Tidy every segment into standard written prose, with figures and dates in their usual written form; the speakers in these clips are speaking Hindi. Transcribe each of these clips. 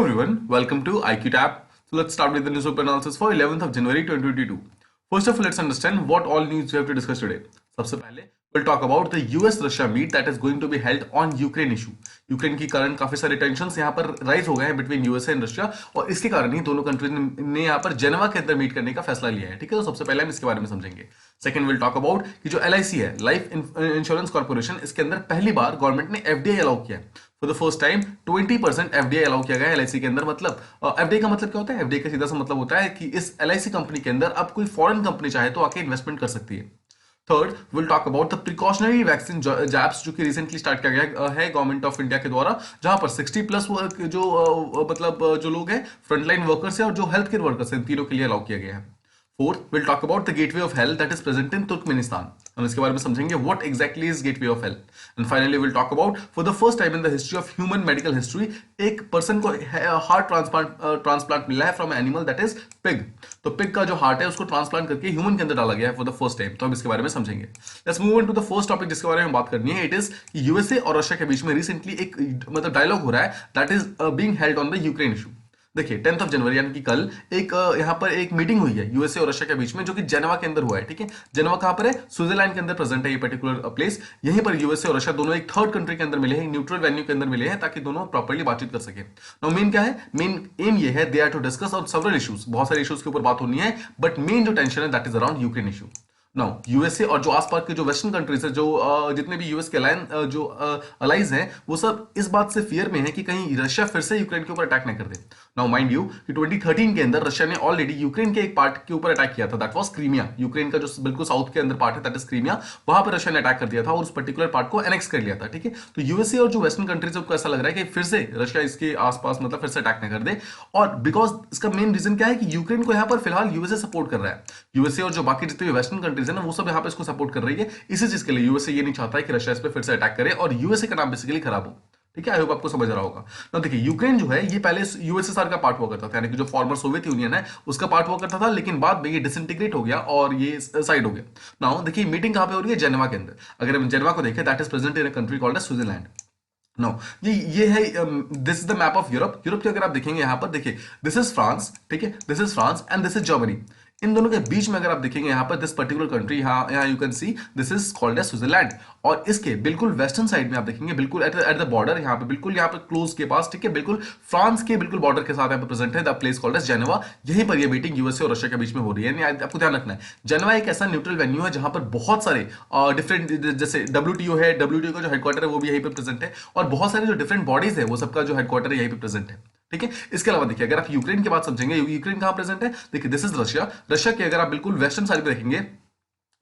everyone, welcome to IQTAP. So let's start with the newspaper analysis for 11th of January 2022. First of all, let's understand what all news we have to discuss today. सबसे पहले we'll talk about the US Russia meet that is going to be held on Ukraine issue. Ukraine की करंट काफी सारे टेंशंस यहाँ पर राइज हो गए हैं बिटवीन यूएसए एंड रशिया और इसके कारण ही दोनों कंट्रीज ने यहाँ पर जेनेवा के अंदर मीट करने का फैसला लिया है। ठीक है, तो सबसे पहले हम इसके बारे में समझेंगे। सेकंड विल टॉक अबाउट कि जो एलआईसी है, लाइफ इंश्योरेंस कॉर्पोरेशन, इसके अंदर पहली बार गवर्नमेंट ने एफडीआई अलाउ किया है। For the first time 20% FDI allow किया गया है एलआईसी के अंदर। मतलब एफडीआई का मतलब क्या होता है? एफडीआई का सीधा सा मतलब होता है कि इस एलआईसी कंपनी के अंदर अब कोई फॉरेन कंपनी चाहे तो आके इन्वेस्टमेंट कर सकती है। Third will talk about the precautionary vaccine jabs जो कि रिसेंटली स्टार्ट किया गया है गवर्नमेंट ऑफ इंडिया के द्वारा, जहां पर 60+ जो लोग हैं, फ्रंटलाइन वर्कर्स हैं और जो हेल्थ केयर वर्कर्स हैं, तीनों के लिए अलाउ किया गया है। Fourth will talk about the gateway of health that is present in Turkmenistan. हम इसके बारे में समझेंगे what exactly is gateway of health. And finally will talk about for the first time in the history of human medical history एक पर्सन को हार्ट ट्रांसप्लांट मिला है from animal that is pig. तो पिग का जो हार्ट है उसको ट्रांसप्लांट करके ह्यूमन के अंदर डाला गया है फॉर द फर्स्ट टाइम। तो हम इसके बारे में समझेंगे। Let's move on to the first topic जिसके बारे में बात करनी है। इट इज कि यूएसए और रशिया के बीच में रिसेंटली एक मतलब डायलॉग हो रहा है that is being held on the Ukraine issue. देखिए 10th ऑफ जनवरी यानी कि कल एक यहाँ पर एक मीटिंग हुई है यूएसए और रशिया के बीच में, जो कि जेनेवा के अंदर हुआ है। ठीक है, जेनेवा कहाँ पर है? स्विट्जरलैंड के अंदर प्रेजेंट है ये पर्टिकुलर प्लेस। यहीं पर यूएसए और रशिया दोनों एक थर्ड कंट्री के अंदर मिले हैं, न्यूट्रल वेन्यू के अंदर मिले हैं, ताकि दोनों प्रॉपर्ली बातचीत कर सके। नाउ मेन क्या है? मेन एम ये है they are to discuss on several issues, बहुत सारे इश्यूज के ऊपर बात होनी है, बट मेन जो टेंशन है that is around Ukraine issue. Now USA और जो आसपास के जो वेस्टर्न कंट्रीज है, जो जितने भी यूएस के जो अलाइज हैं, वो सब इस बात से फियर में है कि कहीं रशिया फिर से यूक्रेन के ऊपर अटैक न कर दे। नाउ माइंड यू कि 2013 के अंदर रशिया ने ऑलरेडी यूक्रेन के एक पार्ट के ऊपर अटैक किया था, दैट वाज क्रीमिया। यूक्रेन का जो बिल्कुल साउथ के अंदर पार्ट है दैट इज क्रीमिया, वहां पर रशिया ने अटैक कर दिया था और उस पर्टिकुलर पार्ट को एनेक्स कर लिया था। ठीक है, तो यूएसए और जो वेस्टर्न कंट्रीज है उनको ऐसा लग रहा है कि फिर से रशिया इसके आसपास मतलब फिर से अटैक न कर दे। और बिकॉज इसका मेन रीजन क्या है कि यूक्रेन को यहाँ पर फिलहाल यूएसए सपोर्ट कर रहा है। यूएसए और जो बाकी जितने भी वेस्टर्न कंट्रीज है ना, वो सब यहाँ पे इसको सपोर्ट कर रही है। इसी चीज के लिए यूएसए ये नहीं चाहता है कि रशिया इस पे फिर से अटैक करे और यूएसए का नाम बेसिकली खराब हो। ठीक है, आई होप आपको समझ रहा होगा ना। देखिए यूक्रेन जो है ये पहले यूएसएसआर का पार्ट हुआ करता था, यानी कि जो फॉर्मर सोवियत यूनियन है उसका पार्ट हुआ करता था, लेकिन बाद में ये डिसइंटीग्रेट हो गया और ये साइड हो गया। नाउ देखिए मीटिंग कहां पे हो रही है? जेनेवा के अंदर। अगर हम जेनेवा को देखें that is present in a country called Switzerland. No ये है this is the map of Europe. Europe के अगर आप देखेंगे यहाँ पर देखिए दिस इज फ्रांस। ठीक है, this is France and this is Germany. इन दोनों के बीच में अगर आप देखेंगे यहाँ पर दिस पर्टिकुलर कंट्री, यहाँ you can see this is called as Switzerland. और इसके बिल्कुल वेस्टर्न साइड में आप देखेंगे बिल्कुल एट द बॉर्डर, यहाँ पे बिल्कुल यहाँ पे क्लोज के पास, ठीक है, बिल्कुल फ्रांस के बिल्कुल बॉर्डर के साथ यहाँ पे प्रेजेंट है the place called as Geneva. यहीं पर ये मीटिंग यूएसए और रशिया के बीच में हो रही है। यानी आपको ध्यान रखना है जेनेवा एक ऐसा न्यूट्रल वेन्यू है जहां पर बहुत सारे डिफरेंट, जैसे डब्ल्यूटीओ है, डब्ल्यूटीओ का जो हेडक्वार्टर है वो भी यहीं पे प्रेजेंट है, और बहुत सारे जो डिफरेंट बॉडीज है वो सबका जो हेडक्वार्टर है यहीं पे प्रेजेंट है। ठीक है, इसके अलावा देखिए अगर आप यूक्रेन की बात समझेंगे, यूक्रेन कहां प्रेजेंट है? देखिए दिस इज रशिया। रशिया के अगर आप बिल्कुल वेस्टर्न साइड पे देखेंगे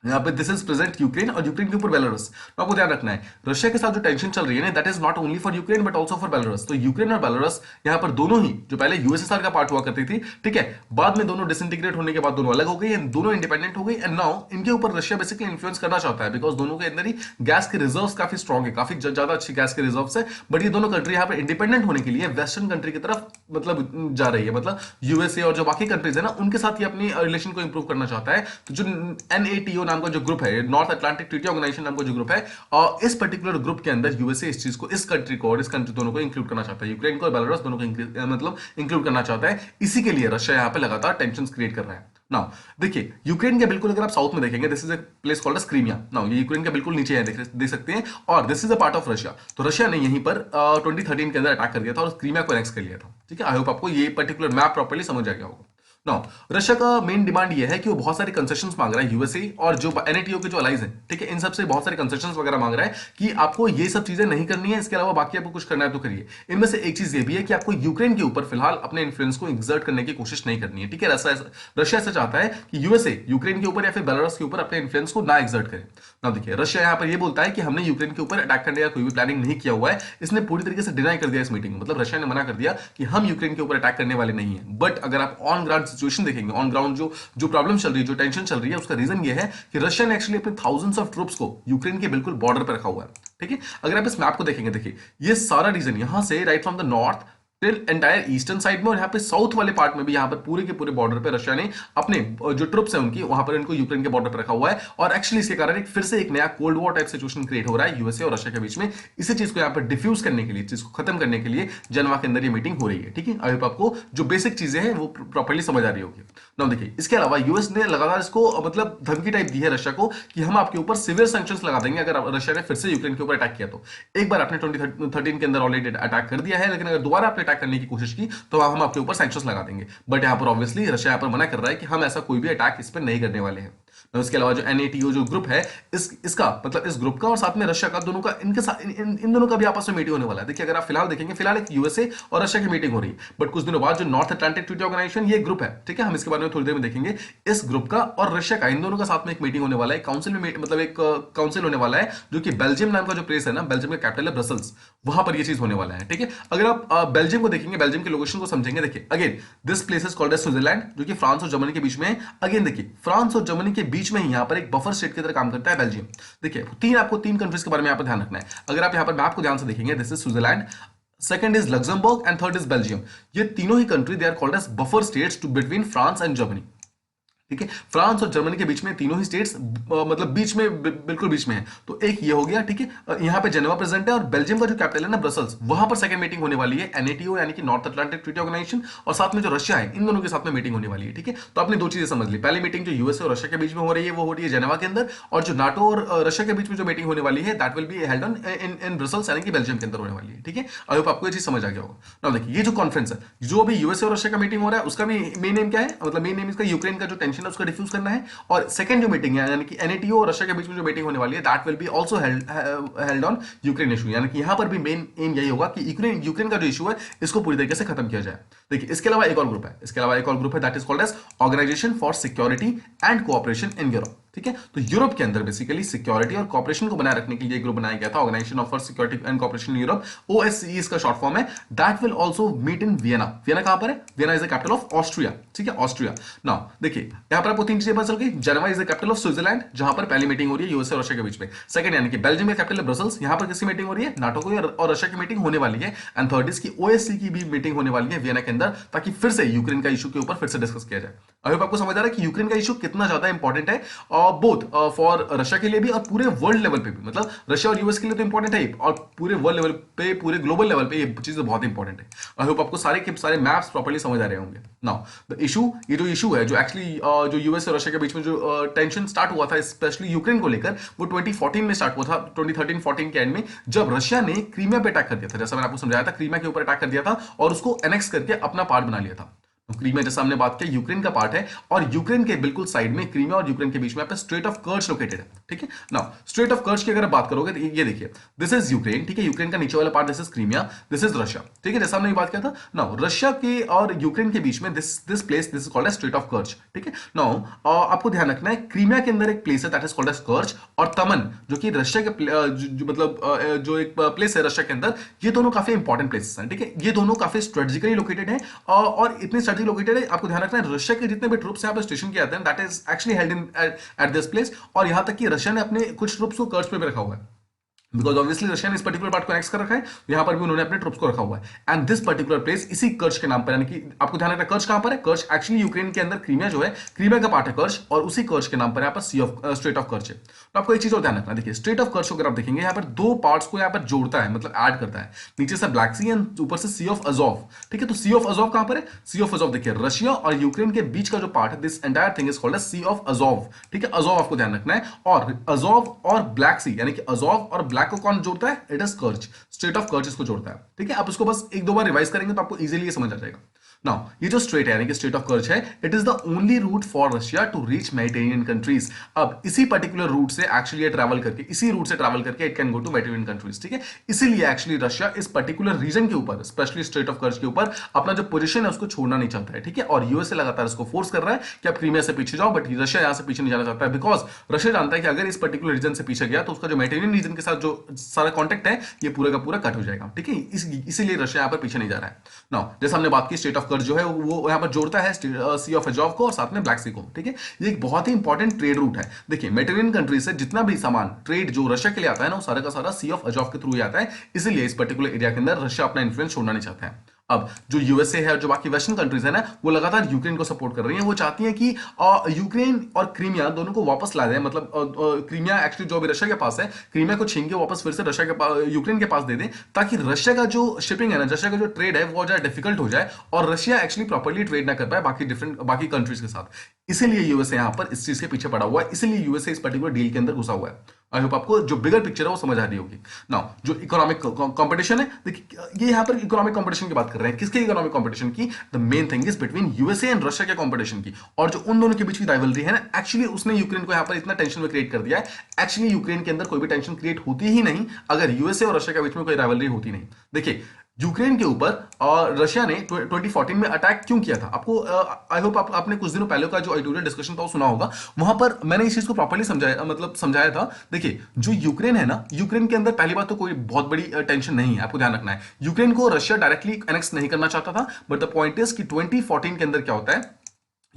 यहाँ पे दिस इज प्रेजेंट यूक्रेन, और यूक्रेन के ऊपर बेलारूस। तो आपको ध्यान रखना है रशिया के साथ जो टेंशन चल रही है ना, that is not only for Ukraine but also for Belarus. तो यूक्रेन और बेलारूस यहाँ पर दोनों ही, जो पहले यूएसएसआर का पार्ट हुआ करती थी, ठीक है, बाद में दोनों डिसइंटीग्रेट होने के बाद दोनों अलग हो गई एंड दोनों इंडिपेंडेंट हो गई। एंड नाउ इनके ऊपर रशिया बेसिकली इन्फ्लुएंस करना चाहता है, बिकॉज दोनों के अंदर ही गैस के रिजर्व्स काफी स्ट्रॉन्ग है, काफी ज्यादा अच्छी गैस के रिजर्व्स है। बट ये दोनों कंट्री यहाँ पर इंडिपेंडेंट होने के लिए वेस्टर्न कंट्री की तरफ मतलब जा रही है। मतलब यूएसए और जो बाकी कंट्रीज है ना, उनके साथ ये अपनी रिलेशन को इंप्रूव करना चाहता है। तो जो एनएटीओ नाम का जो ग्रुप है, नॉर्थ अटलांटिक ट्रीटी ऑर्गेनाइजेशन नाम का जो ग्रुप है, और इस पर्टिकुलर ग्रुप के अंदर यूएसए इस चीज को, इस कंट्री को और इस कंट्री दोनों को इंक्लूड करना चाहता है, यूक्रेन को और बेलारूस दोनों को मतलब इंक्लूड करना चाहता है। इसी के लिए रशिया यहाँ पे लगातार टेंशन क्रिएट कर रहा है। नाउ देखिए यूक्रेन के बिल्कुल अगर आप साउथ में देखेंगे this is a place called as Crimea. Now ये यूक्रेन के बिल्कुल नीचे है, देख सकते हैं, और this is a part of Russia. तो रशिया ने यहीं पर 2013 के अंदर अटैक कर दिया था और क्रीमिया को एनेक्स कर लिया था। ठीक है, आई होप आपको ये पर्टिकुलर मैप प्रॉपर्ली समझ आ गया होगा। नाउ रशिया का मेन डिमांड ये है कि वो बहुत सारे कंसेशंस मांग रहा है यूएसए और जो एनएटीओ के जो अलाइज हैं, ठीक है, इन सब से बहुत सारे कंसेशंस वगैरह मांग रहा है कि आपको ये सब चीजें नहीं करनी है, इसके अलावा बाकी आपको कुछ करना है तो करिए। इनमें से एक चीज ये भी है कि आपको यूक्रेन के ऊपर फिलहाल अपने इन्फ्लुएंस को एक्सर्ट करने की कोशिश नहीं करनी है। ठीक है, रशिया ऐसा चाहता है कि यूएसए यूक्रेन के ऊपर या फिर बेलारूस के ऊपर अपने इन्फ्लुएंस को ना एक्सर्ट करे। ना देखिए रशिया यहाँ पर ये बोलता है कि हमने यूक्रेन के ऊपर अटैक करने का कोई भी प्लानिंग नहीं किया हुआ है। इसने पूरी तरीके से डिनाई कर दिया इस मीटिंग में, मतलब रशिया ने मना कर दिया कि हम यूक्रेन के ऊपर अटैक करने वाले नहीं है। बट अगर आप ऑन ग्राउंड सिचुएशन देखेंगे, ऑन ग्राउंड जो प्रॉब्लम चल रही है, जो टेंशन चल रही है, उसका रीजन ये है कि रशिया ने एक्चुअली अपने थाउजेंड्स ऑफ ट्रूप्स को यूक्रेन के बिल्कुल बॉर्डर पर रखा हुआ है। ठीक है, अगर आप इस मैप को देखेंगे, देखिए ये सारा रीजन यहां से right from the north till entire eastern side में, और यहाँ पे साउथ वाले पार्ट में भी, यहाँ पर पूरे के पूरे बॉर्डर पे रशिया ने अपने जो ट्रुप्स हैं उनकी वहां पर इनको यूक्रेन के बॉर्डर पर रखा हुआ है। और एक्चुअली इसके कारण एक फिर से एक नया cold war type situation create हो रहा है यूएसए और रशिया के बीच में। इसी चीज को यहाँ पर डिफ्यूज करने के लिए, चीज को खत्म करने के लिए जेनेवा के अंदर ये मीटिंग हो रही है। ठीक है, आई होप आपको जो बेसिक चीजें हैं वो प्रॉपर्ली समझ आ रही होगी। नाउ देखिए, इसके अलावा यूएस ने लगातार इसको मतलब धमकी टाइप दी है रशिया को कि हम आपके ऊपर सिवियर सैंक्शंस लगा देंगे अगर रशिया ने फिर से यूक्रेन के ऊपर अटैक किया तो। एक बार आपने 2013 के अंदर ऑलरेडी अटैक कर दिया है, लेकिन अगर दोबारा आपने अटैक करने की कोशिश की तो हम आपके ऊपर सैंक्शंस लगा देंगे। बट यहाँ पर ऑब्वियसली रशिया यहाँ पर मना कर रहा है कि हम ऐसा कोई भी अटैक इस पर नहीं करने वाले हैं। इसके अलावा जो NATO जो ग्रुप है, इसका मतलब इस ग्रुप का और साथ में रशिया का, दोनों का इनके साथ इन दोनों का भी आपस में मीटिंग होने वाला है। देखिए, अगर आप फिलहाल देखेंगे, फिलहाल एक यूएसए और रशिया की मीटिंग हो रही है, बट कुछ दिनों बाद जो नॉर्थ अटलांटिक ट्रीटी ऑर्गेनाइजेशन, ये ग्रुप है, ठीक है, हम इसके बारे में थोड़ी देर में देखेंगे। इस ग्रुप का और रशिया का, इन दोनों का साथ में एक मीटिंग होने वाला है, काउंसिल में, मतलब एक काउंसिल होने वाला है, जो कि बेल्जियम नाम का जो प्लेस है ना, बेल्जियम का कैपिटल है ब्रसल्स, वहां पर ये चीज होने वाला है। ठीक है, अगर आप बेल्जियम को देखेंगे, बेल्जियम के लोकेशन को समझेंगे, देखिए again this place is called as Switzerland, जो कि फ्रांस और जर्मनी के बीच में है। अगेन देखिए, फ्रांस और जर्मनी के बीच में ही यहाँ पर एक बफर स्टेट की तरह काम करता है बेल्जियम। देखिए, आपको तीन कंट्रीज के बारे में यहाँ पर ध्यान रखना है। अगर आप यहाँ पर मैप को ध्यान से देखेंगे, this is Switzerland, second is Luxembourg and third is Belgium. ये तीनों ही country they are called as buffer states to between France and Germany. ठीक है, फ्रांस और जर्मनी के बीच में तीनों ही स्टेट्स मतलब बीच में, बिल्कुल बीच में है। तो एक ये हो गया। ठीक है, यहाँ पे जेनेवा प्रेजेंट है, और बेल्जियम का जो कैपिटल है ना ब्रसल्स, वहां पर सेकंड मीटिंग होने वाली है NATO यानी कि नॉर्थ अटलांटिक ट्रीटी ऑर्गेनाइजेशन, और साथ में जो रशिया है, इन दोनों के साथ में मीटिंग होने वाली है। ठीक है, तो आपने दो चीजें समझ ली। पहली मीटिंग जो यूएसए और रशिया के बीच में हो रही है वो हो रही है जेनेवा के अंदर, और जो नाटो और रशिया के बीच में जो मीटिंग होने वाली है that will be held on in Brussels यानी कि बेल्जियम के अंदर होने वाली है। ठीक है, आई होप आपको ये चीज समझ आ गया होगा। नाउ देखिए, ये जो कॉन्फ्रेंस है, जो अभी यूएसए और रशिया का मीटिंग हो रहा है, उसका भी मेन नेम क्या है, मतलब मेन नेम इसका यूक्रेन का जो टेंशन है उसका डिफ्यूज करना है। और सेकंड जो मीटिंग है यानी कि NATO और रशिया के बीच में जो मीटिंग होने वाली है that will be also held on Ukraine issue, यानी कि यहां पर भी मेन एम यही होगा कि यूक्रेन का जो इशू है इसको पूरी तरीके से खत्म किया जाए। देखिए, इसके अलावा एक और ग्रुप है that is called as organisation for security and cooperation in Europe. ठीक है, तो यूरोप के अंदर बेसिकली सिक्योरिटी और कॉपरेशन को बनाए रखने के लिए ग्रुप बनाया गया था, Organization for security and Cooperation in Europe, OSCE इसका शॉर्ट फॉर्म है। That will also meet in Vienna. Vienna कहां पर है? Vienna is the capital of Austria. ठीक है, ऑस्ट्रिया। नाउ देखिए, यहां पर आपको तीन चीजें पता चल गई। Geneva is the capital of Switzerland, जहां पर पहली मीटिंग हो रही है यूएसए और रशिया के बीच में। सेकंड यानी कि बेल्जियम का कैपिटल है ब्रसल्स, यहां पर किसकी मीटिंग हो रही है? नाटो की और रशिया की मीटिंग होने वाली है। एंड थर्ड इज की OSCE की भी मीटिंग होने वाली है वियना के अंदर, ताकि फिर से यूक्रेन का इशू के ऊपर फिर से डिस्कस किया जाए। आई होप आपको समझ आ रहा है कि यूक्रेन का इशू कितना ज्यादा इंपॉर्टेंट है, बोथ फॉर रशिया के लिए भी और पूरे वर्ल्ड लेवल पे भी। मतलब रशिया और यूएस के लिए तो इंपॉर्टेंट है, और पूरे वर्ल्ड लेवल पे, पूरे ग्लोबल लेवल पे ये चीजें बहुत इंपॉर्टेंट है। आई होप आपको सारे के सारे मैप्स प्रॉपर्ली समझ आ रहे होंगे। नाउ द इशू, ये जो इशू है, जो एक्चुअली जो यूएस और रशिया के बीच में जो टेंशन स्टार्ट हुआ था स्पेशली यूक्रेन को लेकर, वो 2014 में स्टार्ट हुआ था, 2013-14 के एंड में, जब रशिया ने क्रीमिया पे अटैक कर दिया था। जैसा मैंने आपको समझाया था, क्रीमिया के ऊपर अटैक कर दिया था और उसको एनेक्स करके अपना पार्ट बना लिया था। तो क्रीमिया, जैसा हमने बात किया, यूक्रेन का पार्ट है, और यूक्रेन के बिल्कुल साइड में, क्रीमिया और यूक्रेन के बीच में आपका स्ट्रेट ऑफ कर्च लोकेटेड है। ठीक है, नाउ स्ट्रेट ऑफ कर्च की अगर बात करोगे तो ये देखिए, दिस इज यूक्रेन। ठीक है, यूक्रेन का नीचे वाला part this is Crimea, this is Russia. ठीक है, जैसा हमने बात किया था। नाउ रशिया के और यूक्रेन के बीच में this place, this is called as strait of Kerch. ठीक है, नाउ आपको ध्यान रखना है, क्रीमिया के अंदर एक प्लेस है दैट इज कॉल्ड एज कर्च, और तमन जो कि रशिया के मतलब जो एक प्लेस है रशिया के अंदर, ये दोनों काफी इंपॉर्टेंट प्लेसेस हैं। ठीक है, ये दोनों काफी स्ट्रेटेजिकली लोकेटेड है, और इतने स्ट्रेटेजिकली लोकेटेड है, आपको ध्यान रखना है, रशिया के जितने भी ट्रूप्स यहाँ पे स्टेशन किए जाते हैं that is actually held in at this place, और यहां तक कि रशिया ने अपने कुछ ट्रूप्स को कर्च पे भी रखा हुआ है, बिकॉज ऑब्वियसली रशिया ने इस पर्टिकुलर पार्ट को एनेक्स कर रखा है, यहां पर भी उन्होंने अपने ट्रूप्स को रखा हुआ है। एंड दिस पर्टिकुलर प्लेस इसी कर्च के नाम पर, यानी कि आपको ध्यान रखना, कर्च कहां पर है? कर्च एक्चुअली यूक्रेन के अंदर क्रीमिया जो है, क्रीमिया का पार्ट है कर्च, और उसी कर्च के नाम पर यहाँ पर स्ट्रेट ऑफ कर्च है। तो आपको एक चीज और ध्यान रखना, देखिए स्ट्रेट ऑफ कर्च को अगर आप देखेंगे, यहाँ पर दो पार्ट्स को यहाँ पर जोड़ता है, मतलब ऐड करता है, नीचे से ब्लैक सी एंड ऊपर से सी ऑफ अजोव। ठीक है, तो सी ऑफ अजोव कहां पर है? सी ऑफ अजोव देखिए, रशिया और यूक्रेन के बीच का जो पार्ट है, this entire thing is called as sea of Azov. ठीक है, अजोव आपको ध्यान रखना है, और अजोव और ब्लैक सी, यानी कि अजोव और ब्लैक को कौन जोड़ता है? It is Kerch, strait of Kerch इसको जोड़ता है। ठीक है, आप इसको बस एक दो बार रिवाइज करेंगे तो आपको इजीली ये समझ आ जाएगा। नाउ ये जो स्ट्रेट है, यानी कि स्ट्रेट ऑफ कर्च है, it is the only route for Russia to reach Mediterranean countries. अब इसी पर्टिकुलर रूट से एक्चुअली ट्रैवल करके, इसी रूट से ट्रैवल करके it can go to Mediterranean countries. ठीक है, इसीलिए एक्चुअली रशिया इस पर्टिकुलर रीजन के ऊपर, स्पेशली स्ट्रेट ऑफ कर्च के ऊपर, अपना जो पोजीशन है उसको छोड़ना नहीं चाहता है। ठीक है, और यूएसए लगातार इसको फोर्स कर रहा है कि आप क्रीमिया से पीछे जाओ, बट रशिया यहां से पीछे नहीं जाना चाहता है, बिकॉज रशिया जानता है कि अगर इस पर्टिकुलर रीजन से पीछे गया तो उसका जो मेडिटेरियन रीजन के साथ जो सारा कॉन्टेक्ट है ये पूरा का पूरा कट हो जाएगा। ठीक है, इसीलिए रशिया यहां पर पीछे नहीं जा रहा है। नाउ जैसे हमने बात की, स्ट्रेट ऑफ कर्च जो है वो यहां पर जोड़ता है सी ऑफ अजोव को और साथ में ब्लैक सी को। ठीक है, ये एक बहुत ही इंपॉर्टेंट ट्रेड रूट है। देखिए, मेडिटेरियन कंट्री से जितना भी सामान ट्रेड जो रशिया के लिए आता है ना, वो सारा का सारा सी ऑफ अजोव के थ्रू ही आता है, इसीलिए इस पर्टिकुलर एरिया के अंदर रशिया अपना इन्फ्लुएंस छोड़ना नहीं चाहता है। अब जो यूएसए है और जो बाकी वेस्टर्न कंट्रीज है ना, वो लगातार यूक्रेन को सपोर्ट कर रही हैं। वो चाहती हैं कि यूक्रेन और क्रीमिया दोनों को वापस ला दें, मतलब क्रीमिया एक्चुअली जो अभी रशिया के पास है, क्रीमिया को छीन के वापस फिर से रशिया के पास, यूक्रेन के पास दे दें, ताकि रशिया का जो शिपिंग है ना, रशिया का जो ट्रेड है वो ज्यादा डिफिकल्ट हो जाए और रशिया एक्चुअली प्रॉपर्ली ट्रेड ना कर पाए बाकी कंट्रीज के साथ। इसीलिए यूएसए यहां पर इस चीज के पीछे पड़ा हुआ है, इसीलिए यूएसए इस पर्टिकुलर डील के अंदर घुसा हुआ है। आई होप आपको जो बिगर पिक्चर है वो समझ आ रही होगी। नाउ जो इकोनॉमिक कंपटीशन है, देखिए ये यहाँ पर इकोनॉमिक कंपटीशन की बात कर रहे हैं। किसके इकोनॉमिक कंपटीशन की? The main thing is between USA and Russia के कंपटीशन की। और जो उन दोनों के बीच की राइवलरी है ना, एक्चुअली उसने यूक्रेन को यहाँ पर इतना टेंशन में क्रिएट कर दिया है। एक्चुअली यूक्रेन के अंदर कोई भी टेंशन क्रिएट होती ही नहीं अगर यूएसए और रशिया के बीच में कोई राइवलरी होती नहीं। देखिए यूक्रेन के ऊपर और रशिया ने 2014 में अटैक क्यों किया था, आपको आई होप आपने कुछ दिनों पहले का जो एडिटोरियल डिस्कशन था वो सुना होगा। वहां पर मैंने इस चीज को प्रॉपर्ली समझाया, मतलब समझाया था। देखिए जो यूक्रेन है ना, यूक्रेन के अंदर पहली बात तो कोई बहुत बड़ी टेंशन नहीं है, आपको ध्यान रखना है। यूक्रेन को रशिया डायरेक्टली एनेक्स नहीं करना चाहता था, बट द पॉइंट इज कि 2014 के अंदर क्या होता है,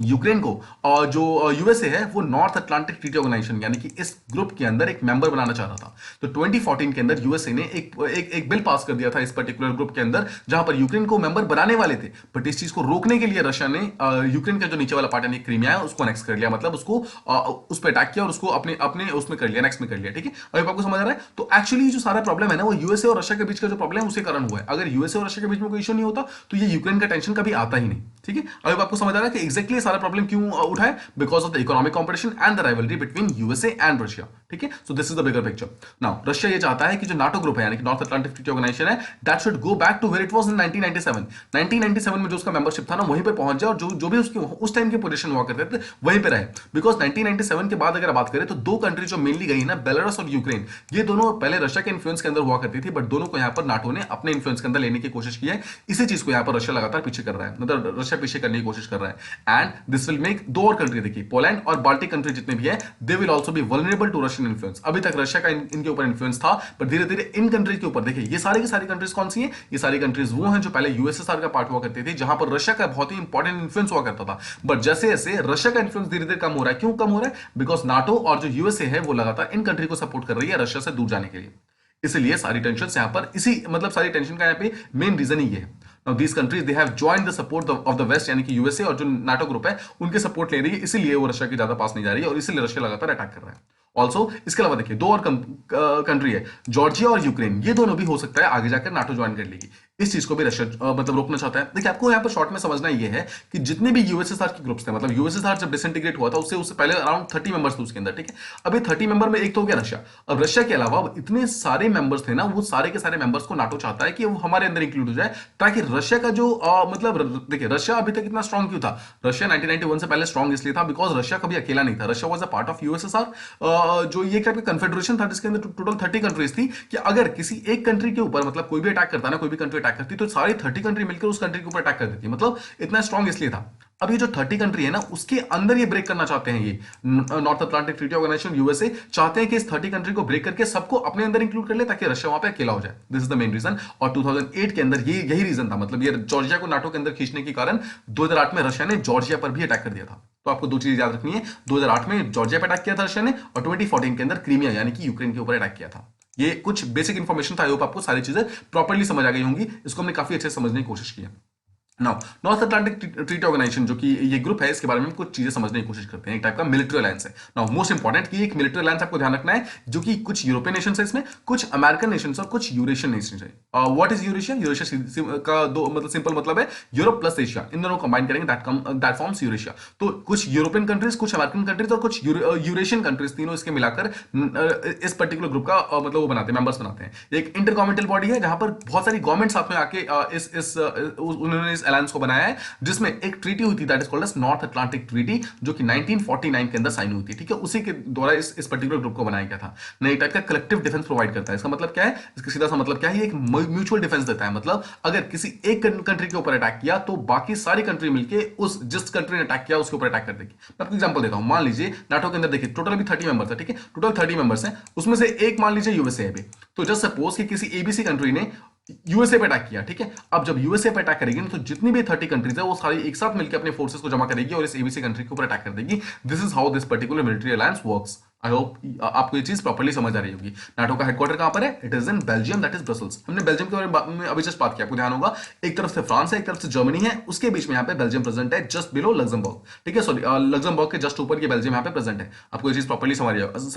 यूक्रेन को और जो यूएसए है वो नॉर्थ अटलांटिक ट्रीटी ऑर्गेनाइजेशन यानी कि इस ग्रुप के अंदर एक मेंबर बनाना चाह रहा था। तो 2014 के अंदर यूएसए ने एक बिल पास कर दिया था इस पर्टिकुलर ग्रुप के अंदर, जहां पर यूक्रेन को मेंबर बनाने वाले थे। बट इस चीज को रोकने के लिए रशिया ने यूक्रेन का जो नीचे वाला पार्ट यानी क्रीमिया है उसको एनेक्स कर लिया, मतलब उसको उस पर अटैक किया और उसको अपने अपने उसमें कर लिया, एनेक्स में कर लिया। ठीक है, अभी आपको समझ आ रहा है? तो एक्चुअली जो सारा प्रॉब्लम है ना, वो यूएसए और रशिया के बीच का जो प्रॉब्लम है उसी कारण हुआ है। अगर यूएसए और रशिया के बीच में कोई इशू नहीं होता तो ये यूक्रेन का टेंशन कभी आता ही नहीं। ठीक है, अभी आपको समझ आ रहा है कि एग्जैक्टली सारा प्रॉब्लम क्यों उठाए? Because of the economic competition and the rivalry between USA and Russia. ठीक है, so this is the bigger picture. Now Russia ये चाहता है कि जो नाटो ग्रुप है यानी कि नॉर्थ अटलांटिक ट्रीटी ऑर्गेनाइजेशन है, that should go back to where it was in 1997। 1997 में जो उसका मेंबरशिप था ना, वहीं पे पहुंच जाए और जो भी उसकी उस टाइम की पोजीशन हुआ करते थे वहीं पे रहे। बिकॉज 1997 के बाद अगर बात करें तो दो कंट्री जो मेनली गई ना, बेलारूस और यूक्रेन, ये दोनों पहले रशिया के इन्फ्लुएंस के अंदर हुआ करती थी, बट दोनों को यहाँ पर नाटो ने अपने इन्फ्लुएंस के अंदर लेने की कोशिश की है। इसी चीज को यहाँ पर रशिया लगातार पीछे कर रहा है, मतलब रशिया पीछे करने की कोशिश कर रहा है। एंड दिस विल मेक दो और कंट्री, देखिए पोलैंड और बाल्टिक कंट्री जितने भी है, they will also be vulnerable to Russian influence. अभी तक रशिया का इनके ऊपर इन्फ्लुएंस था, पर धीरे धीरे इन कंट्रीज के ऊपर, देखिए ये सारी की सारी कंट्रीज कौन सी हैं? ये सारी कंट्रीज वो हैं जो पहले यूएसएसआर का पार्ट हुआ करती थी, जहां पर रशिया का बहुत ही इंपॉर्टेंट इन्फ्लुएंस हुआ करता था। बट जैसे जैसे रशिया का इन्फ्लुएंस धीरे धीरे कम हो रहा है। क्यों कम हो रहा है? बिकॉज नाटो और जो यूएसए है वो लगातार इन कंट्री को सपोर्ट कर रही है रशिया से दूर जाने के लिए। इसलिए सारी टेंशन यहां पर इसी, मतलब सारी टेंशन का यहाँ पे मेन रीजन ही ये है। Now these countries they have joined the support of the West यानी कि यूएसए और जो नाटो ग्रुप है उनके सपोर्ट ले रही है, इसीलिए वो रशिया के ज्यादा पास नहीं जा रही है और इसीलिए रशिया लगातार अटैक कर रहा है। ऑल्सो इसके अलावा देखिए दो और कंट्री है, जॉर्जिया और यूक्रेन, ये दोनों भी हो सकता है आगे जाकर नाटो ज्वाइन कर लेगी। इस चीज को भी रशिया मतलब रोकना चाहता है। देखिए आपको यहाँ पर शॉर्ट में समझना ये है कि जितने भी यूएसएसआर के ग्रुप्स थे, मतलब यूएसएसआर जब डिसइंटीग्रेट हुआ था उससे पहले अराउंड 30 मेंबर्स थे उसके अंदर। ठीक है, अभी 30 मेंबर में एक तो हो गया रशिया। अब रशिया के अलावा इतने सारे मेंबर्स थे ना, वो सारे के सारे मेंबर्स को नाटो चाहता है कि वो हमारे अंदर इंक्लूड हो जाए, ताकि रशिया का जो मतलब देखिए रशिया अभी तक इतना स्ट्रांग क्यों था? रशिया 1991 से पहले स्ट्रांग इसलिए था बिकॉज रशिया कभी अकेला नहीं था। Russia was a part of USSR, जो ये टाइप का कन्फेडरेशन था जिसके अंदर टोटल 30 कंट्रीज थी, कि अगर किसी एक कंट्री के ऊपर मतलब कोई भी अटैक करता ना, कोई भी कंट्री अटैक करती, तो सारी 30 कंट्री मिलकर उस कंट्री के ऊपर अटैक कर देती। मतलब इतना स्ट्रांग इसलिए था। अब ये जो 30 कंट्री है ना, उसके अंदर ये ब्रेक करना चाहते हैं, ये North Atlantic Treaty Organization USA चाहते हैं कि इस 30 कंट्री को ब्रेक करके सबको अपने अंदर इंक्लूड कर ले, ताकि रशिया वहां पे अकेला हो जाए। This is the main reason. और 2008 के अंदर ये यही रीजन था, मतलब ये जॉर्जिया को नाटो के अंदर खींचने के कारण 2008 में रशिया ने जॉर्जिया पर भी अटैक कर दिया था। तो आपको दो चीज याद रखनी है, 2008 में जॉर्जिया पर अटैक किया था रशिया ने, और 2014 के अंदर क्रीमिया यानी कि यूक्रेन के ऊपर अटैक किया था। ये कुछ बेसिक इंफॉर्मेशन था, आई होप आपको सारी चीजें प्रॉपर्ली समझ आ गई होंगी। इसको हमने काफी अच्छे से समझने की कोशिश की है। Now North Atlantic Treaty Organization जो कि ये ग्रुप है, इसके बारे में कुछ चीजें समझने की कोशिश करते हैं। एक टाइप का मिलिट्री अलायंस है। नाउ मोस्ट इंपॉर्टेंट कि एक मिलिट्री अलायंस आपको ध्यान रखना है, जो कि कुछ यूरोपियन नेशंस है इसमें, कुछ अमेरिकन नेशंस और कुछ यूरेशियन नेशंस है। What is Eurasia? यूरेशिया का दो मतलब सिंपल मतलब है यूरोप प्लस एशिया, इन दोनों कंबाइन करेंगे दैट फॉर्म्स यूरेशिया। तो कुछ यूरोपियन कंट्रीज, कुछ अमेरिकन कंट्रीज और कुछ यूरेशियन कंट्रीज, तीनों इसके मिलाकर इस पर्टिकुलर ग्रुप का मतलब वो बनाते हैं, मेंबर्स बनाते हैं। एक इंटर गवर्नमेंटल बॉडी है जहां पर बहुत सारी गवर्नमेंट साथ में आके उन्होंने इस अलायंस को बनाया है, जिसमें एक ट्रीटी हुई थी that is called as North Atlantic Treaty, जो कि 1949 के अंदर साइन हुई थी। ठीक है, उसी के द्वारा इस पर्टिकुलर ग्रुप को बनाया गया था। नए टाइप का कलेक्टिव डिफेंस प्रोवाइड करता है। इसका मतलब क्या है? इसका सीधा सा मतलब क्या है? ये एक म्यूचुअल डिफेंस देता है। मतलब अगर किसी एक कंट्री के ऊपर अटैक किया तो बाकी सारी कंट्री मिलकर उस जिस कंट्री ने अटैक किया उसके ऊपर अटैक कर देगी। मैं आपको एग्जांपल देता हूं। मान लीजिए नाटो के अंदर देखिए टोटल अभी 30 मेंबर्स है। ठीक है, टोटल 30 मेंबर्स हैं, उसमें से एक मान लीजिए यूएसए है अभी। तो जस्ट सपोज कि किसी एबीसी कंट्री ने यूएसए पे अटैक किया। ठीक है, अब जब यूएसए पे अटैक करेगी ना, तो जितनी भी 30 कंट्रीज है वो सारी एक साथ मिलकर अपने फोर्सेस को जमा करेगी और इस एबीसी कंट्री के ऊपर अटैक कर देगी। This is how this particular military alliance works. I hope आपको ये चीज प्रॉपर्ली समझ आ रही होगी। नाटो का हेडक्वार्टर कहां पर है? It is in Belgium, that is Brussels. हमने बेल्जियम के बारे में अभी जस्ट बात किया, आपको ध्यान होगा एक तरफ से फ्रांस है, एक तरफ से जर्मनी है, उसके बीच में यहाँ पे बेल्जियम प्रेजेंट है, जस्ट बिलो लग्जमबर्ग, ठीक है, सॉरी लग्जमबर्ग के जस्ट ऊपर ये बेल्जियम यहाँ पे प्रेजेंट है। आपको ये चीज प्रॉपर्ली समझ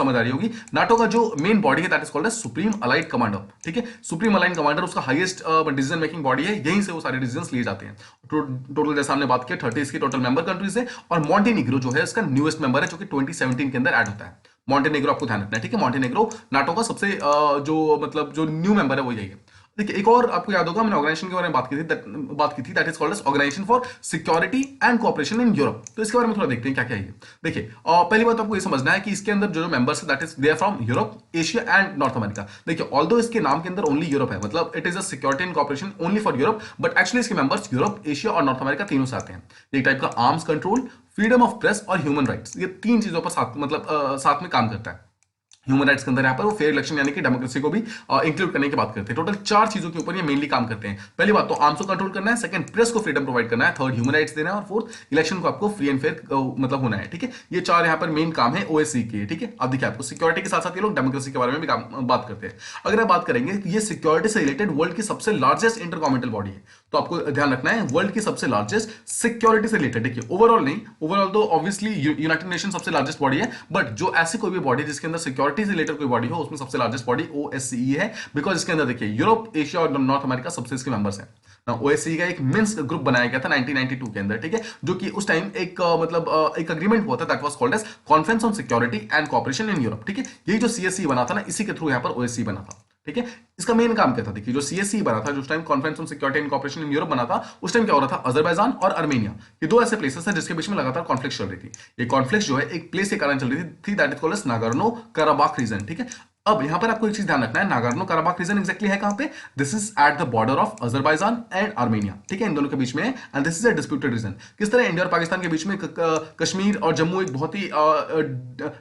आ रही होगी। नाटो का जो मेन बॉडी है that is called as supreme allied commander, ठीक है, सुप्रीम अलाइड कमांडर उसका हाईएस्ट डिसीजन मेकिंग बॉडी है, यहीं से वो सारे डिसीजन लिए जाते हैं। टोटल जैसे हमने बात किया 30 इसकी टोटल मेंबर कंट्रीज है, और मॉन्टेनिग्रो जो है इसका न्यूएस्ट मेंबर है जो कि 2017 के अंदर ऐड होता है। मॉन्टेनेग्रो आपको ध्यान रखना है, ठीक है, मॉन्टेनेग्रो नाटो का सबसे जो मतलब जो न्यू मेंबर है वो यही है। देखिए एक और आपको याद होगा, मैंने ऑर्गेनाइजेशन के बारे में बात की थी that is called as organisation for security and cooperation in Europe. तो इसके बारे में थोड़ा देखते हैं क्या क्या है। देखिए पहली बात आपको ये समझना है कि इसके अंदर जो मेंबर्स है that is they are from Europe, Asia and North America. देखिए ऑल्दो इसके नाम के अंदर ओनली यूरोप है, मतलब it is a security and cooperation only for Europe, but actually इसके मेंबर्स यूरोप, एशिया और नॉर्थ अमेरिका तीनों से आते हैं। एक टाइप का arms control, freedom of press और ह्यूमन राइट्स, ये तीन चीजों पर साथ में काम करता है। ह्यूमन राइट्स के अंदर यहाँ पर वो फेयर इलेक्शन यानी कि डेमोक्रेसी को भी इंक्लूड करने की बात करते हैं। टोटल 4 चीजों के ऊपर ये मेनली काम करते हैं। पहली बात तो आर्म्स को कंट्रोल करना है, सेकंड प्रेस को फ्रीडम प्रोवाइड करना है, थर्ड ह्यूमन राइट्स देना है, और फोर्थ इलेक्शन को आपको फ्री एंड फेयर मतलब होना है, ठीक है। ये 4 यहाँ पर मेन काम है ओएससी के, ठीक है। अब देखिए आपको सिक्योरिटी के साथ साथ ये लोग डेमोक्रेसी के बारे में भी बात करते हैं। अगर आप बात करेंगे ये सिक्योरिटी से रिलेटेड वर्ल्ड की सबसे लार्जेस्ट इंटरकॉन्टिनेंटल बॉडी है, तो आपको ध्यान रखना है वर्ल्ड की सबसे लार्जेस्ट सिक्योरिटी से रिलेटेड। देखिए ओवरऑल नहीं, ओवरऑल तो ऑब्वियसली यूनाइटेड नेशन सबसे लार्जेस्ट बॉडी है, बट जो ऐसी कोई भी बॉडी जिसके अंदर सिक्योरिटी से रिलेटेड कोई बॉडी हो उसमें सबसे लार्जेस्ट बॉडी ओएससीई है, बिकॉज इसके अंदर देखिए यूरोप, एशिया और नॉर्थ अमेरिका सबसे इसके मेंबर्स हैं। ओएससीई का एक मिन्स्क ग्रुप बनाया गया था 1992 के अंदर, ठीक है, जो कि उस टाइम एक एक अग्रीमेंट हुआ था that was called as conference on security and cooperation in Europe, ठीक है। यही जो सीएससी बना था ना, इसी के थ्रू यहाँ पर ओएससी बना था, ठीक है। इसका मेन काम क्या था? देखिए जो सीएससी बना था, जो उस time conference on security and cooperation in Europe बना था, उस टाइम क्या हो रहा था, अजरबैजान और आर्मेनिया, ये दो ऐसे प्लेसेस हैं जिसके बीच में लगातार कॉन्फ्लिक्ट चल रही थी। ये कॉन्फ्लिक्ट जो है एक प्लेस के कारण चल रही थी that is called as Nagorno Karabakh region, ठीक है। अब यहां पर आपको एक चीज ध्यान रखना है, नागोर्नो कराबाख रीजन एग्जैक्टली है कहां पे? This is at the border of Azerbaijan and Armenia, ठीक है, इन दोनों के बीच में, and this is a disputed region. किस तरह इंडिया और पाकिस्तान के बीच में कश्मीर और जम्मू एक बहुत ही